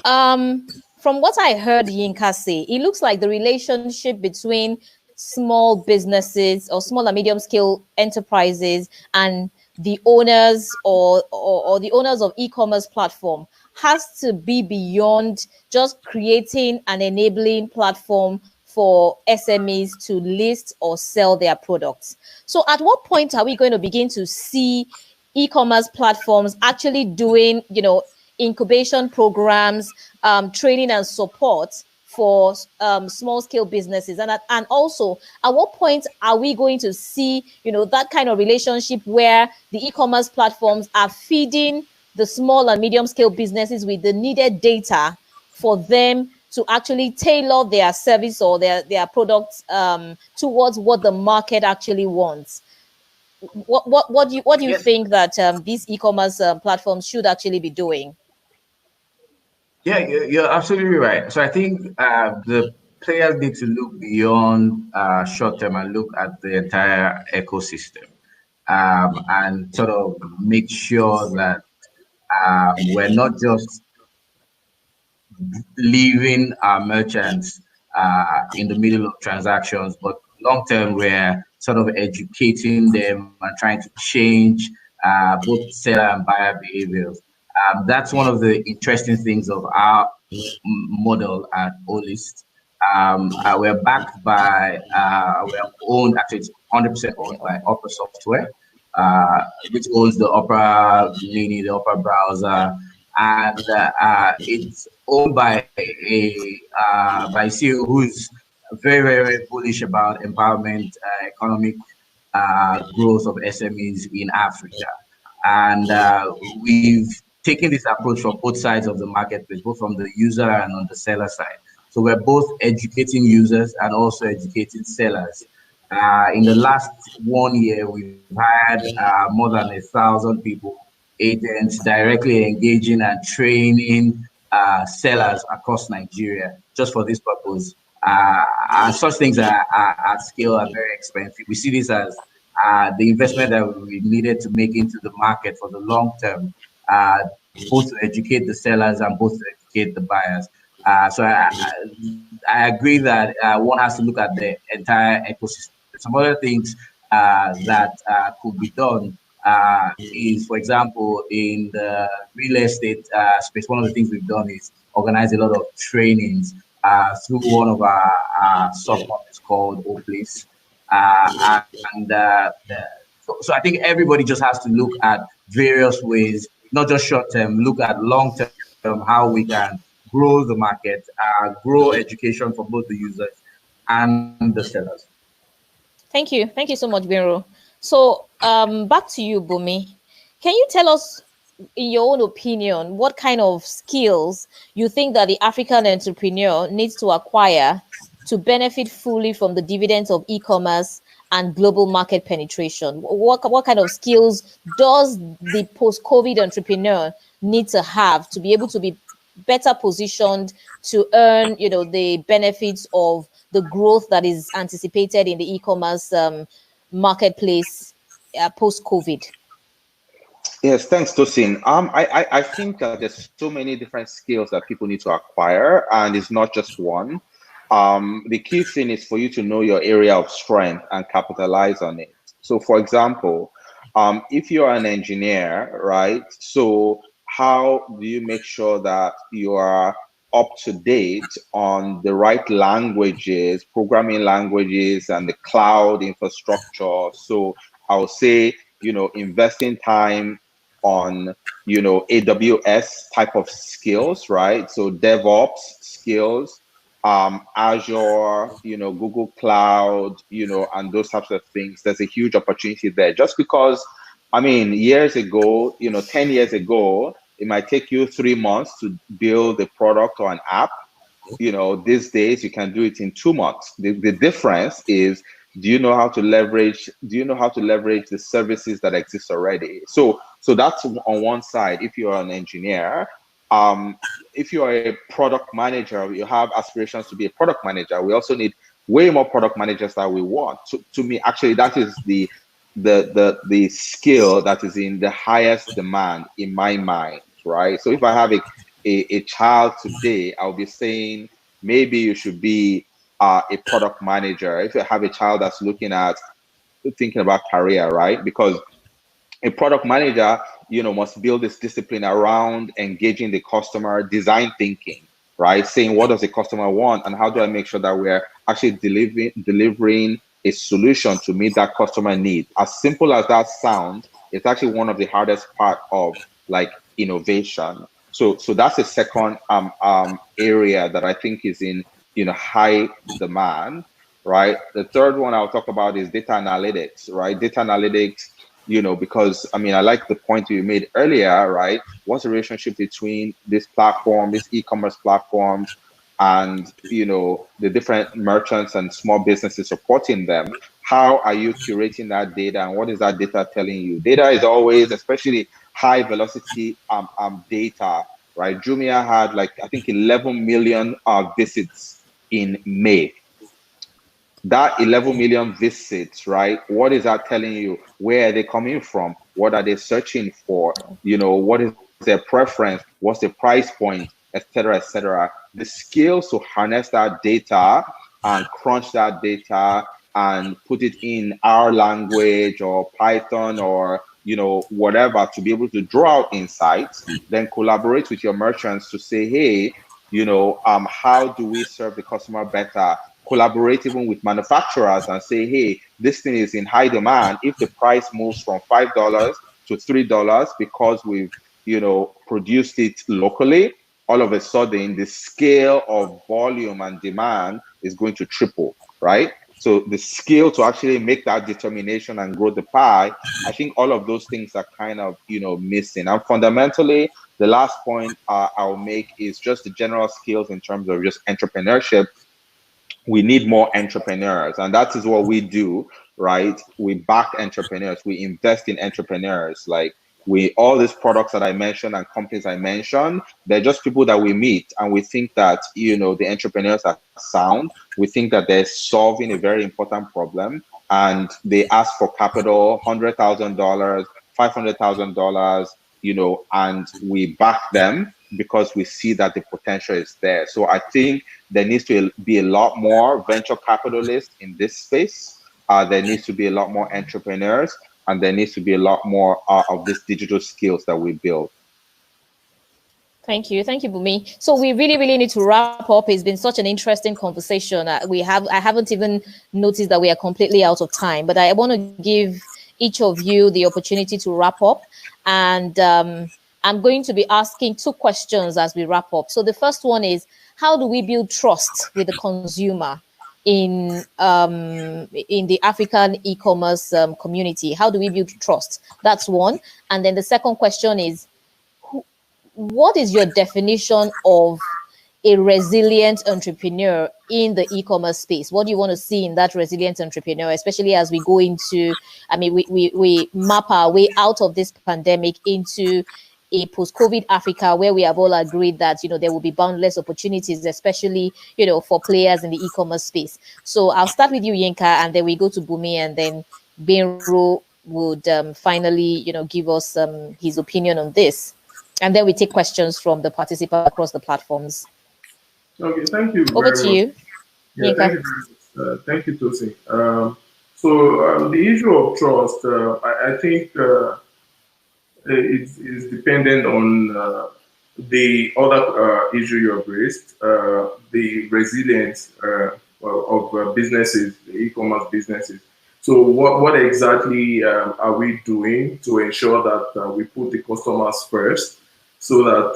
from what I heard Yinka say, it looks like the relationship between small businesses or small and medium scale enterprises and the owners or the owners of e-commerce platform has to be beyond just creating an enabling platform for SMEs to list or sell their products. So at what point are we going to begin to see e-commerce platforms actually doing, incubation programs, training and support for small scale businesses? And also, at what point are we going to see, that kind of relationship where the e-commerce platforms are feeding the small and medium scale businesses with the needed data for them to actually tailor their service or their products towards what the market actually wants? What do you think that these e-commerce platforms should actually be doing? Yeah, you're absolutely right. So I think the players need to look beyond short term and look at the entire ecosystem and sort of make sure that we're not just leaving our merchants in the middle of transactions, but long term we're sort of educating them and trying to change both seller and buyer behaviors. That's one of the interesting things of model at Olist. We're backed by, we're owned, actually it's 100% owned by Opera Software, which owns the Opera Mini, the Opera browser, and it's owned by a CEO who's very, very, very bullish about empowerment, economic growth of SMEs in Africa. And we've taken this approach from both sides of the marketplace, both from the user and on the seller side. So we're both educating users and also educating sellers. In the last 1 year, we've hired more than 1,000 people, agents, directly engaging and training sellers across Nigeria just for this purpose. And such things are at scale are very expensive. We see this as the investment that we needed to make into the market for the long term, both to educate the sellers and both to educate the buyers. So I agree that one has to look at the entire ecosystem. Some other things that could be done is, for example, in the real estate space, one of the things we've done is organize a lot of trainings through one of our sub-companies called Oplace. So I think everybody just has to look at various ways, not just short term, look at long term, how we can grow the market, grow education for both the users and the sellers. Thank you. Thank you so much, Benro. So back to you, Bumi. Can you tell us, in your own opinion, what kind of skills you think that the African entrepreneur needs to acquire to benefit fully from the dividends of e-commerce and global market penetration? What kind of skills does the post-COVID entrepreneur need to have to be able to be better positioned to earn, the benefits of the growth that is anticipated in the e-commerce marketplace post-COVID? Yes, thanks, Tosin. I think that there's so many different skills that people need to acquire, and it's not just one. The key thing is for you to know your area of strength and capitalize on it. So, for example, if you're an engineer, right? So how do you make sure that you are up to date on the right languages, programming languages, and the cloud infrastructure? So I would say, investing time on, AWS type of skills, right? So DevOps skills, Azure, Google Cloud, and those types of things. There's a huge opportunity there. Just because, years ago, 10 years ago, it might take you 3 months to build a product or an app. These days you can do it in 2 months. The difference is, do you know how to leverage the services that exist already? So that's on one side. If you're an engineer, if you are a product manager, you have aspirations to be a product manager. We also need way more product managers that we want. To me, actually, that is the skill that is in the highest demand in my mind, right? So if I have a child today, I'll be saying maybe you should be a product manager. If you have a child that's thinking about career, right? Because a product manager, must build this discipline around engaging the customer, design thinking, right? Saying, what does the customer want, and how do I make sure that we're actually delivering a solution to meet that customer need? As simple as that sounds, it's actually one of the hardest part of innovation. So that's the second area that I think is in high demand, right? The third one I'll talk about is data analytics, right? Data analytics, because I like the point you made earlier, right? What's the relationship between this platform, this e-commerce platforms, and the different merchants and small businesses supporting them? How are you curating that data, and what is that data telling you? Data is always, especially high velocity data, right? Jumia had I think 11 million visits in May. That 11 million visits, right? What is that telling you? Where are they coming from? What are they searching for? What is their preference? What's the price point, etc., etc. The skills to harness that data and crunch that data and put it in our language or Python or whatever, to be able to draw out insights, then collaborate with your merchants to say, hey, how do we serve the customer better? Collaborate even with manufacturers and say, hey, this thing is in high demand. If the price moves from $5 to $3 because we've, produced it locally, all of a sudden the scale of volume and demand is going to triple, right? So the skill to actually make that determination and grow the pie, I think all of those things are kind of, missing. And fundamentally, the last point I'll make is just the general skills in terms of just entrepreneurship. We need more entrepreneurs, and that is what we do, right? We back entrepreneurs, we invest in entrepreneurs. Like all these products that I mentioned and companies I mentioned, they're just people that we meet, and we think that the entrepreneurs are sound. We think that they're solving a very important problem, and they ask for capital, $100,000, $500,000, and we back them because we see that the potential is there. So I think there needs to be a lot more venture capitalists in this space. There needs to be a lot more entrepreneurs, and there needs to be a lot more of these digital skills that we build. Thank you, Bumi. So we really, really need to wrap up. It's been such an interesting conversation. I haven't even noticed that we are completely out of time, but I want to give each of you the opportunity to wrap up. And I'm going to be asking 2 questions as we wrap up. So the first one is, how do we build trust with the consumer in the African e-commerce community? How do we build trust? That's one. And then the second question is, what is your definition of a resilient entrepreneur in the e-commerce space? What do you want to see in that resilient entrepreneur, especially as we go into, we map our way out of this pandemic into a post-COVID Africa, where we have all agreed that, there will be boundless opportunities, especially, for players in the e-commerce space. So I'll start with you, Yinka, and then we go to Bumi, and then Benro would finally, give us his opinion on this. And then we take questions from the participants across the platforms. Okay, thank you. Over to you. Yeah, thank you, Tosin. So the issue of trust, I think it's dependent on the other issue you have raised, the resilience of businesses, the e-commerce businesses. So what exactly are we doing to ensure that we put the customers first, so that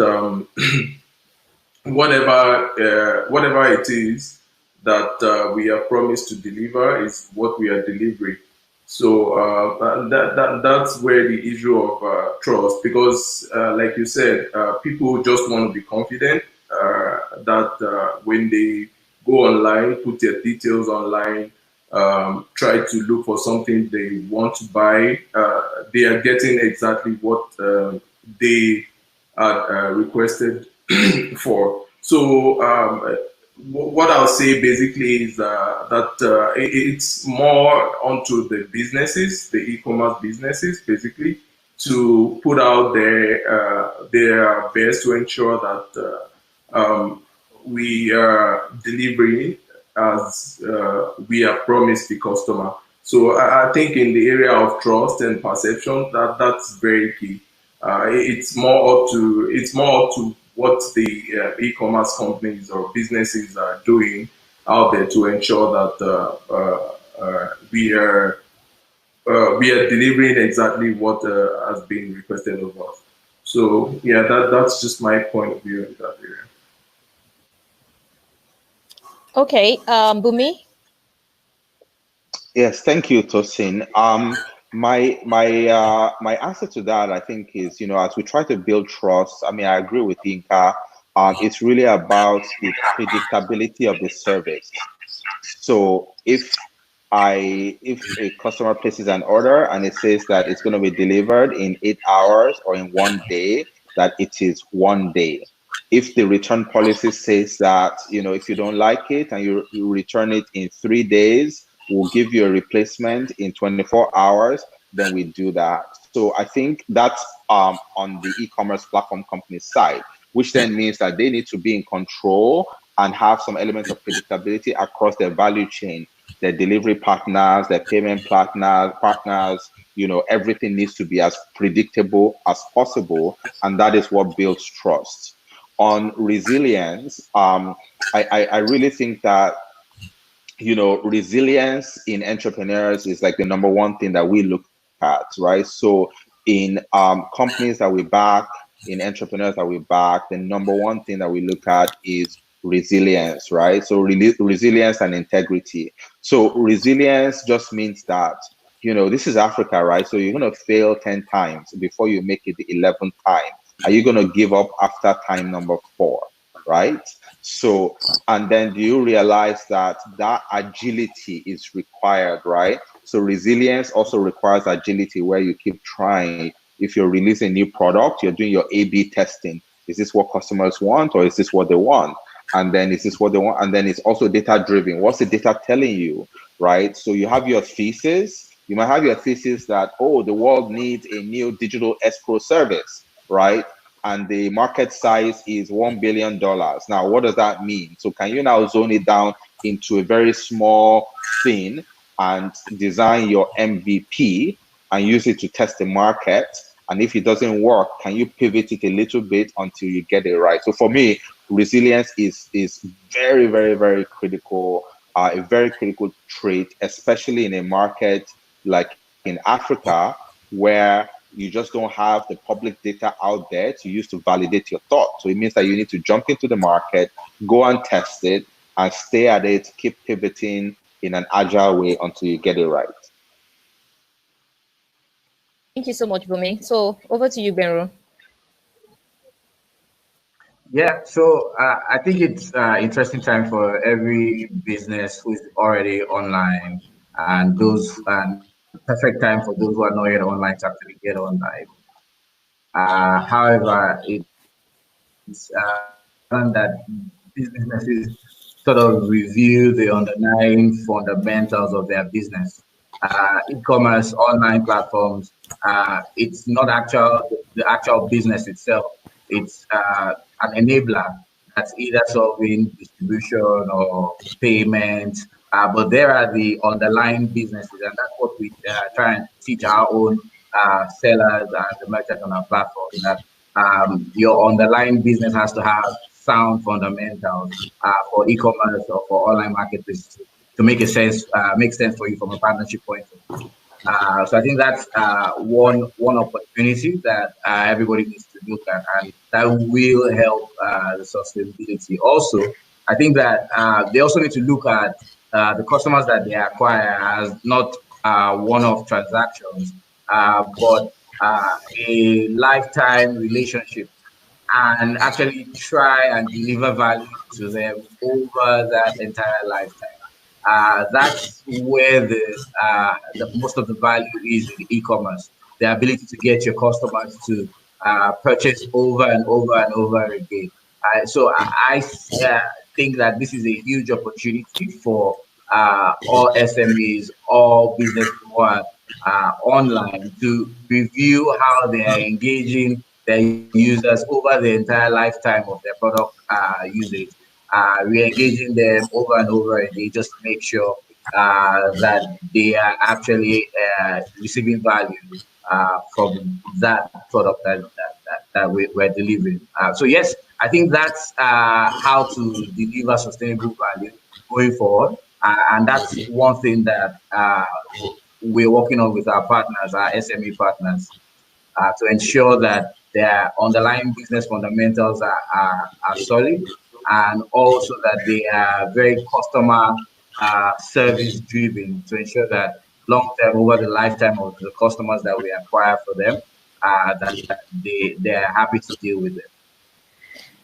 whatever it is that we are promised to deliver is what we are delivering. So that's where the issue of trust, because like you said, people just want to be confident that when they go online, put their details online, try to look for something they want to buy, they are getting exactly what they are requested for. So what I'll say basically is that it's more onto the businesses, the e-commerce businesses, basically, to put out their best to ensure that we are delivering as we are promised the customer. So I think in the area of trust and perception, that's very key. It's more up to what the e-commerce companies or businesses are doing out there to ensure that we are delivering exactly what has been requested of us. So yeah, that's just my point of view in that area. Okay, Bumi. Yes, thank you, Tosin. My answer to that, I think, is, as we try to build trust, I agree with Yinka. It's really about the predictability of the service. So if a customer places an order and it says that it's going to be delivered in 8 hours or in 1 day, that it is 1 day. If the return policy says that, if you don't like it and you return it in 3 days, we'll give you a replacement in 24 hours, then we do that. So I think that's on the e-commerce platform company side, which then means that they need to be in control and have some element of predictability across their value chain, their delivery partners, their payment partners, everything needs to be as predictable as possible. And that is what builds trust. on resilience, I really think that, you know, resilience in entrepreneurs is like the number one thing that we look at, right? So in companies that we back, in entrepreneurs that we back, the number one thing that we look at is resilience, right? So resilience and integrity. So resilience just means that, you know, this is Africa, right? So you're going to fail 10 times before you make it the 11th time. Are you going to give up after time number 4, right? So, and then do you realize that that agility is required, right? So resilience also requires agility, where you keep trying. If you're releasing a new product, you're doing your A/B testing. Is this what customers want, or is this what they want? And then is this what they want? And then it's also data driven. What's the data telling you, right? So you have your thesis. You might have your thesis that, oh, the world needs a new digital escrow service, right? And the market size is $1 billion. Now, what does that mean? So can you now zone it down into a very small thing and design your MVP and use it to test the market? And if it doesn't work, can you pivot it a little bit until you get it right? So for me, resilience is very, very, very critical, a very critical trait, especially in a market like in Africa, where you just don't have the public data out there to use to validate your thought. So it means that you need to jump into the market, go and test it, and stay at it, keep pivoting in an agile way until you get it right. Thank you so much, Bumi. So over to you, Benro. Yeah, so I think it's interesting time for every business who is already online, and those perfect time for those who are not yet online to actually get online. However, it's that businesses sort of review the underlying fundamentals of their business. E-commerce, online platforms, it's not the actual business itself. It's an enabler that's either solving distribution or payment. But there are the underlying businesses, and that's what we try and teach our own sellers and the merchants on our platform, that your underlying business has to have sound fundamentals for e-commerce or for online marketplaces to make sense for you from a partnership point of view. So I think that's one opportunity that everybody needs to look at, and that will help the sustainability. Also, I think that they also need to look at the customers that they acquire as not one-off transactions, but a lifetime relationship, and actually try and deliver value to them over that entire lifetime. That's where the most of the value is in e-commerce. The ability to get your customers to purchase over and over and over again. So I think that this is a huge opportunity for all SMEs, all business who are online, to review how they are engaging their users over the entire lifetime of their product usage. Re-engaging them over and over again, just to make sure that they are actually receiving value from that product that we're delivering. So yes, I think that's how to deliver sustainable value going forward. And that's one thing that we're working on with our partners, our SME partners, to ensure that their underlying business fundamentals are solid, and also that they are very customer service driven, to ensure that long term, over the lifetime of the customers that we acquire for them, that they are happy to deal with it.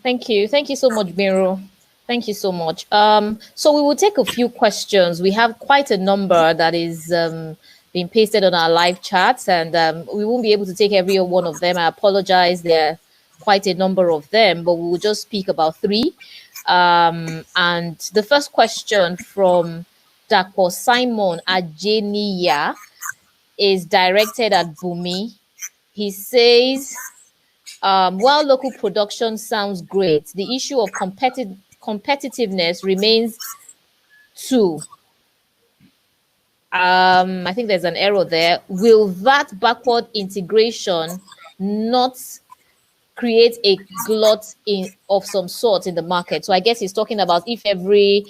Thank you so much, Benro. Thank you so much. So we will take a few questions. We have quite a number that is being pasted on our live chats, and we won't be able to take every one of them. I apologize. There are quite a number of them, but we will just speak about 3. And the first question from Dr. Simon Ajeniya is directed at Bumi. He says, while local production sounds great, the issue of competitiveness remains too. I think there's an error there. Will that backward integration not create a glut of some sort in the market. So I guess he's talking about if everybody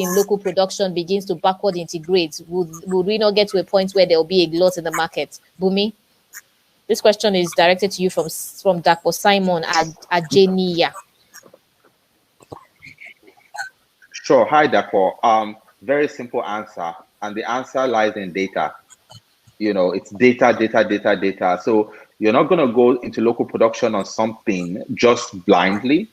in local production begins to backward integrate, would we not get to a point where there will be a glut in the market? Bumi, this question is directed to you from Dapo Simon Ajeniya. Sure. Hi, Dapo. Very simple answer, and the answer lies in data. It's data. So you're not going to go into local production on something just blindly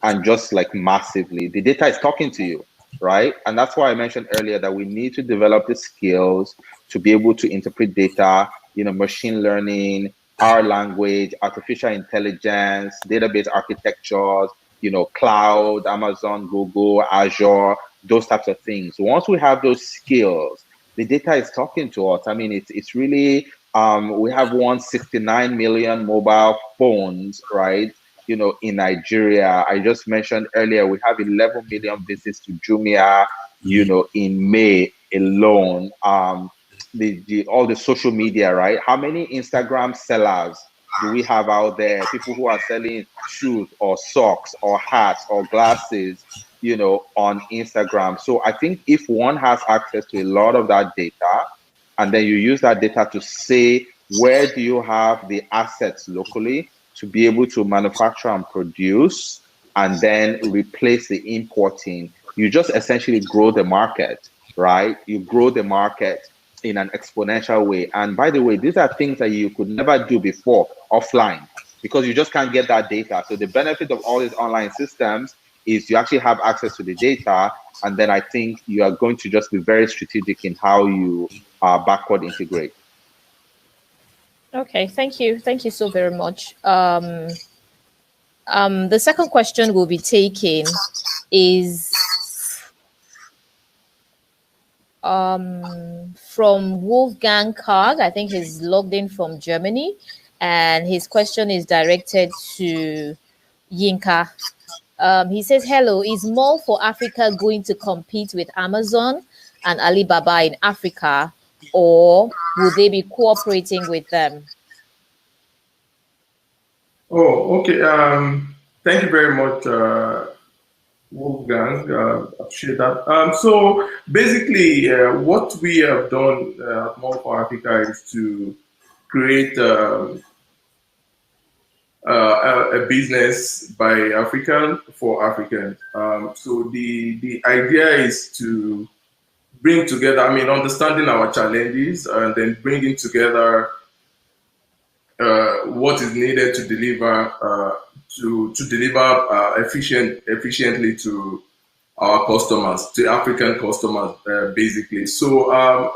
and just like massively. The data is talking to you, right? And that's why I mentioned earlier that we need to develop the skills to be able to interpret data, machine learning, our language, artificial intelligence, database architectures, cloud, Amazon, Google, Azure, those types of things. Once we have those skills, the data is talking to us. I mean, it's really, we have 169 million mobile phones, right? In Nigeria. I just mentioned earlier, we have 11 million visits to Jumia, in May alone. All the social media, right? How many Instagram sellers do we have out there? People who are selling shoes or socks or hats or glasses, on Instagram. So I think if one has access to a lot of that data, and then you use that data to say, where do you have the assets locally to be able to manufacture and produce, and then replace the importing, you just essentially grow the market, right? You grow the market in an exponential way. And by the way, these are things that you could never do before offline, because you just can't get that data. So the benefit of all these online systems is you actually have access to the data, and then I think you are going to just be very strategic in how you backward integrate. Okay, thank you so very much. The second question we'll be taking is from Wolfgang Karg. I think he's logged in from Germany, and his question is directed to Yinka. He says, hello, is Mall for Africa going to compete with Amazon and Alibaba in Africa, or will they be cooperating with them? Oh, okay. Thank you very much, Wolfgang. Appreciate that. So basically, what we have done at Mall for Africa is to create a business by African for Africans. So the idea is to bring together, understanding our challenges and then bringing together what is needed to deliver efficiently to our customers, to African customers, basically. So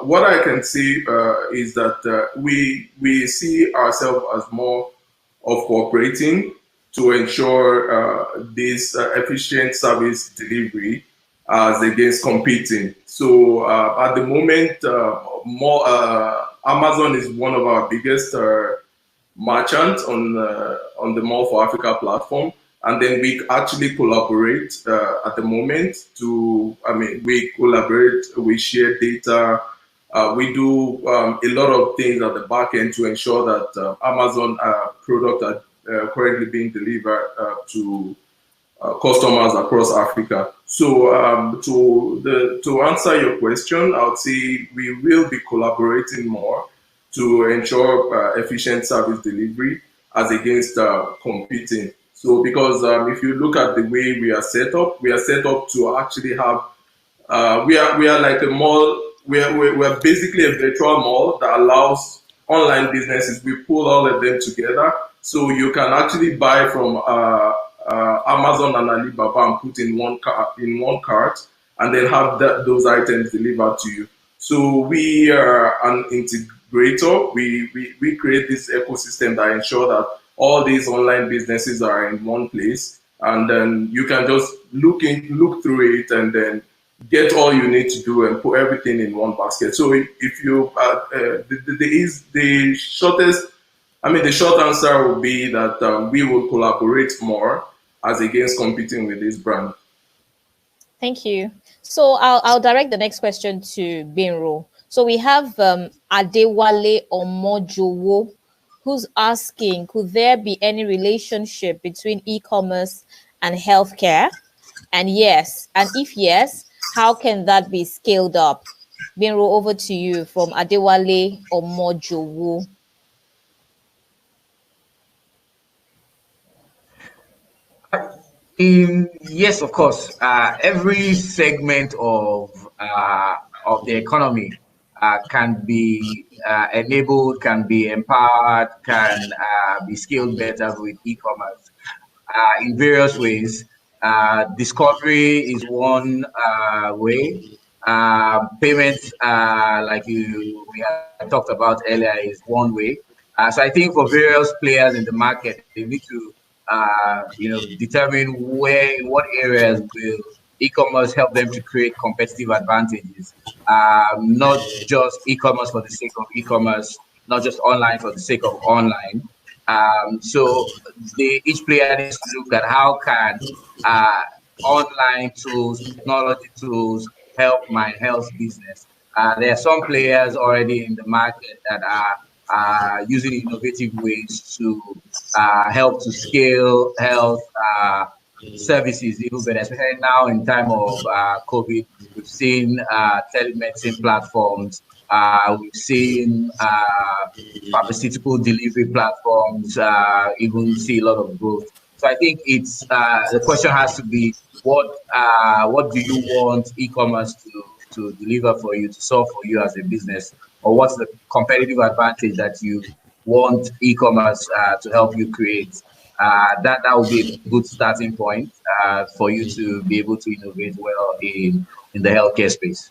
what I can say is that we see ourselves as more of cooperating to ensure this efficient service delivery as against competing. So at the moment, Amazon is one of our biggest merchants on the Mall for Africa platform, and then we actually collaborate at the moment we collaborate, we share data, we do a lot of things at the back end to ensure that Amazon products are currently being delivered to customers across Africa. So to answer your question, I would say we will be collaborating more to ensure efficient service delivery as against competing. So because if you look at the way we are set up to actually have, we are like a mall. We're basically a virtual mall that allows online businesses. We pull all of them together, so you can actually buy from Amazon and Alibaba and put in one cart, and then have those items delivered to you. So we are an integrator. We create this ecosystem that ensure that all these online businesses are in one place, and then you can just look through it and then get all you need to do and put everything in one basket. So if you the short answer will be that we will collaborate more as against competing with this brand. Thank you. So I'll direct the next question to Binro. So we have Adewale Omojowo, who's asking, could there be any relationship between e-commerce and healthcare? And yes, and if yes, how can that be scaled up? Binro, over to you from Adewale Omojowo. Yes, of course. Every segment of the economy can be enabled, can be empowered, can be scaled better with e-commerce in various ways. Discovery is one way. Payments, like we had talked about earlier, is one way. So I think for various players in the market, they need to determine in what areas will e-commerce help them to create competitive advantages. Not just e-commerce for the sake of e-commerce, not just online for the sake of online. So each player needs to look at how can online tools, technology tools help my health business. There are some players already in the market that are using innovative ways to help to scale health services even better, especially now in time of COVID. We've seen telemedicine platforms. We've seen pharmaceutical delivery platforms even see a lot of growth. So I think it's the question has to be what do you want e-commerce to deliver for you, to solve for you as a business, or what's the competitive advantage that you want e-commerce to help you create? That would be a good starting point for you to be able to innovate well in the healthcare space.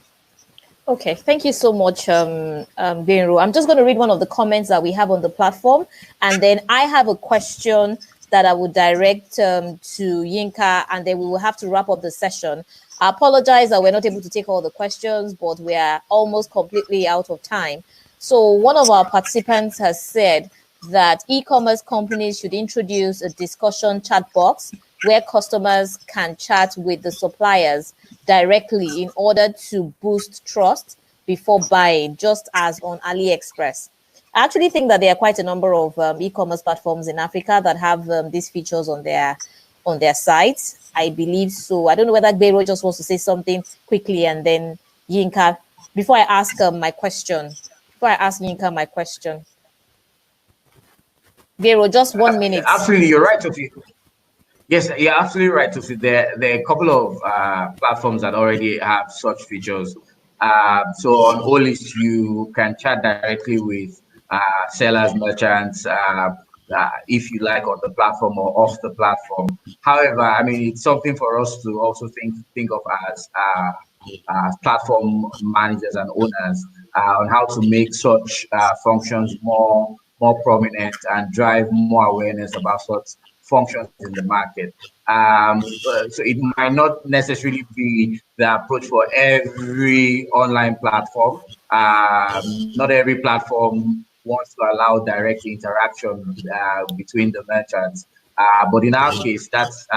Okay, thank you so much, Benro. I'm just going to read one of the comments that we have on the platform, and then I have a question that I would direct to Yinka, and then we will have to wrap up the session. I apologize that we're not able to take all the questions, but we are almost completely out of time. So one of our participants has said that e-commerce companies should introduce a discussion chat box where customers can chat with the suppliers directly in order to boost trust before buying, just as on AliExpress. I actually think that there are quite a number of e-commerce platforms in Africa that have these features on their sites. I believe so. I don't know whether Gbero just wants to say something quickly, and then Yinka, before I ask my question. Before I ask Yinka my question. Gbero, just 1 minute. Absolutely, you're right, Tofi. Yes, you're absolutely right, Tofi. There are a couple of platforms that already have such features. So on Olist, you can chat directly with sellers, merchants, if you like, on the platform or off the platform. However, I mean, it's something for us to also think of as platform managers and owners on how to make such functions more prominent and drive more awareness about such functions in the market. So it might not necessarily be the approach for every online platform. Not every platform wants to allow direct interaction between the merchants. But in our case, that's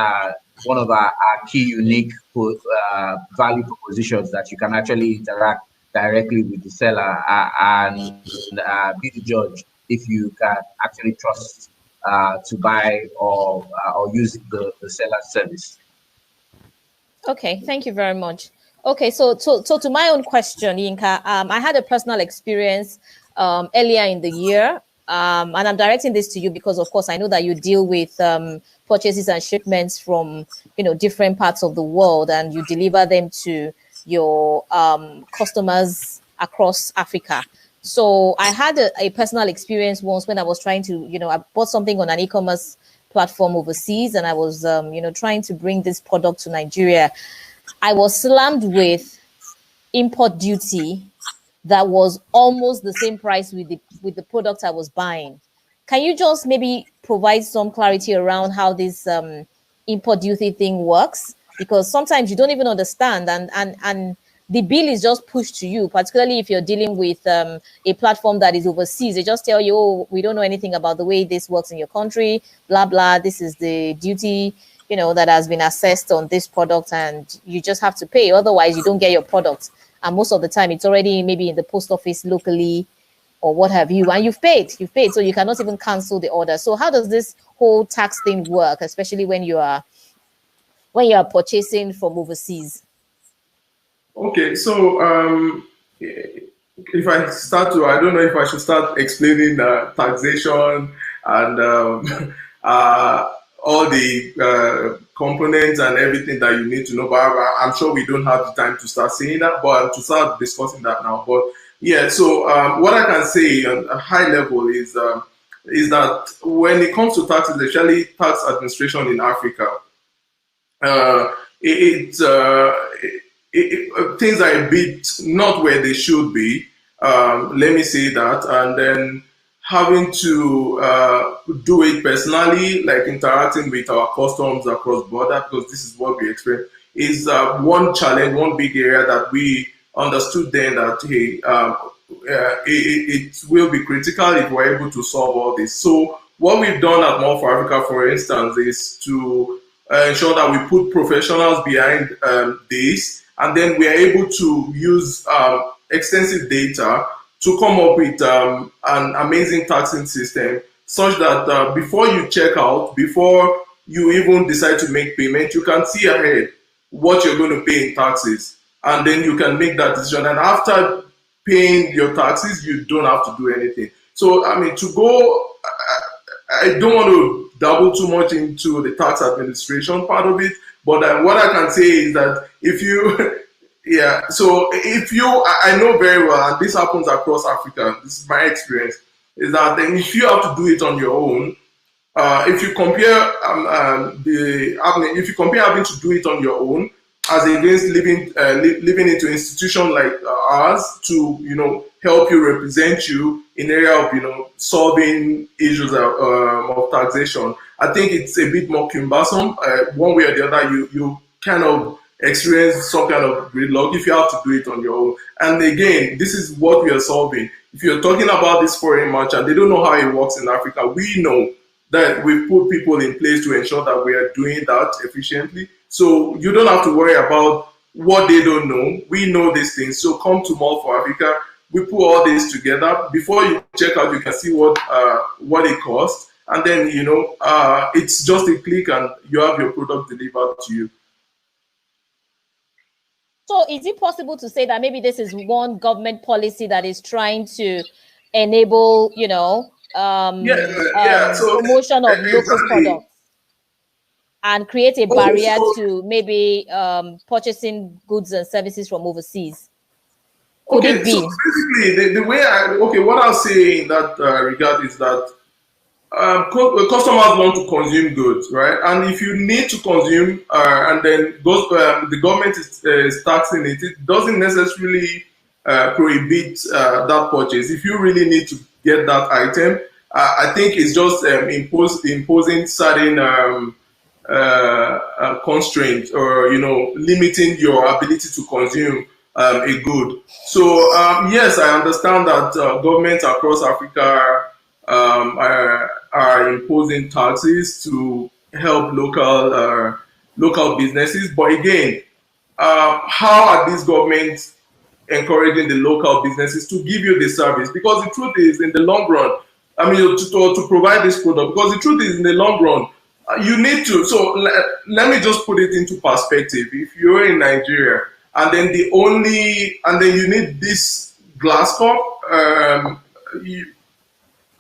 one of our key unique value propositions, that you can actually interact directly with the seller and be the judge if you can actually trust to buy or use the seller's service. Okay, thank you very much. Okay, so to my own question, Yinka, I had a personal experience earlier in the year, and I'm directing this to you because, of course, I know that you deal with purchases and shipments from different parts of the world, and you deliver them to your customers across Africa. So I had a personal experience once when I was trying to, I bought something on an e-commerce platform overseas, and I was, trying to bring this product to Nigeria. I was slammed with import duty that was almost the same price with the product I was buying. Can you just maybe provide some clarity around how this import duty thing works? Because sometimes you don't even understand, and the bill is just pushed to you, particularly if you're dealing with a platform that is overseas. They just tell you, oh, we don't know anything about the way this works in your country, blah, blah. This is the duty, that has been assessed on this product, and you just have to pay. Otherwise, you don't get your product. And most of the time, it's already maybe in the post office locally, or what have you, and you've paid, so you cannot even cancel the order. So how does this whole tax thing work, especially when you are purchasing from overseas? Okay, so if I start to, I don't know if I should start explaining taxation and all the components and everything that you need to know. But I'm sure we don't have the time to start saying that, but to start discussing that now. But yeah, so what I can say on a high level is that when it comes to taxes, especially tax administration in Africa, things are a bit not where they should be. Let me say that, and then having to do it personally, like interacting with our customs across border, because this is what we experience, is one challenge, one big area that we understood then that, hey, it will be critical if we're able to solve all this. So what we've done at More for Africa, for instance, is to ensure that we put professionals behind this, and then we are able to use extensive data to come up with an amazing taxing system, such that before you check out, before you even decide to make payment, you can see ahead what you're going to pay in taxes, and then you can make that decision. And after paying your taxes, you don't have to do anything. So, I mean, I don't want to dabble too much into the tax administration part of it, but what I can say is that if you yeah, so I know very well, and this happens across Africa, this is my experience, is that then if you have to do it on your own, if you compare if you compare having to do it on your own as against living into institution like ours to help you, represent you in area of solving issues of taxation, I think it's a bit more cumbersome. One way or the other, you kind of experience some kind of gridlock if you have to do it on your own. And again, this is what we are solving. If you're talking about this foreign merchant, they don't know how it works in Africa. We know that we put people in place to ensure that we are doing that efficiently. So you don't have to worry about what they don't know. We know these things. So come to More for Africa. We put all this together. Before you check out, you can see what it costs. And then, it's just a click and you have your product delivered to you. So is it possible to say that maybe this is one government policy that is trying to enable, promotion of local products and create a barrier to maybe purchasing goods and services from overseas? Could it be? So basically, the way what I'll say in that regard is that customers want to consume goods, right? And if you need to consume and then the government is taxing it, it doesn't necessarily prohibit that purchase. If you really need to get that item, I think it's just imposing certain constraints or limiting your ability to consume a good. So yes, I understand that governments across Africa are imposing taxes to help local businesses. But again, how are these governments encouraging the local businesses to give you the service? Because the truth is, in the long run, I mean, to provide this product, because the truth is, in the long run, you need to. So let me just put it into perspective. If you're in Nigeria and then you need this glass cup,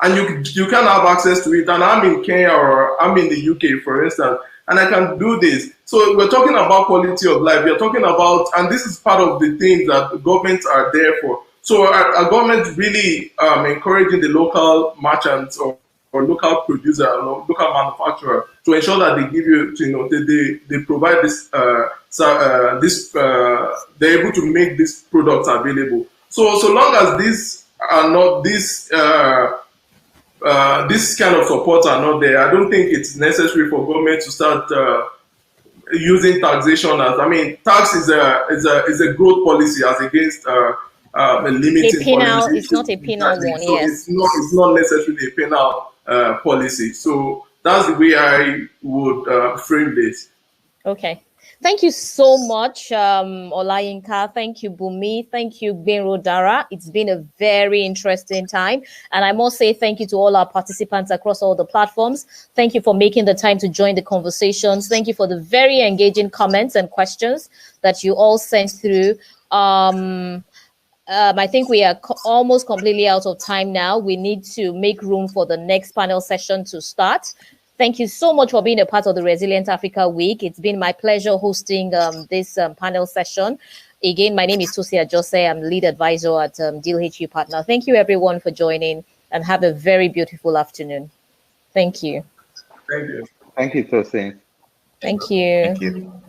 and you can have access to it, and I'm in Kenya or I'm in the UK, for instance, and I can do this. So we're talking about quality of life. We're talking about, and this is part of the things that the governments are there for. So our government really encouraging the local merchants or local producer or local manufacturer to ensure that they give you, they provide this, they're able to make these products available. So long as these are not this kind of support are not there, I don't think it's necessary for government to start using taxation as, tax is a growth policy as against a limiting policy. It's not a penal one, so yes. It's not necessarily a penal policy. So that's the way I would frame this. Okay. Thank you so much, Olayinka. Thank you, Bumi. Thank you, Benro Dara. It's been a very interesting time. And I must say thank you to all our participants across all the platforms. Thank you for making the time to join the conversations. Thank you for the very engaging comments and questions that you all sent through. I think we are almost completely out of time now. We need to make room for the next panel session to start. Thank you so much for being a part of the Resilient Africa Week. It's been my pleasure hosting this panel session. Again, my name is Tosia Jose. I'm lead advisor at Deal HU Partner. Thank you, everyone, for joining, and have a very beautiful afternoon. Thank you. Thank you. Thank you, Tosin. Thank you. Thank you.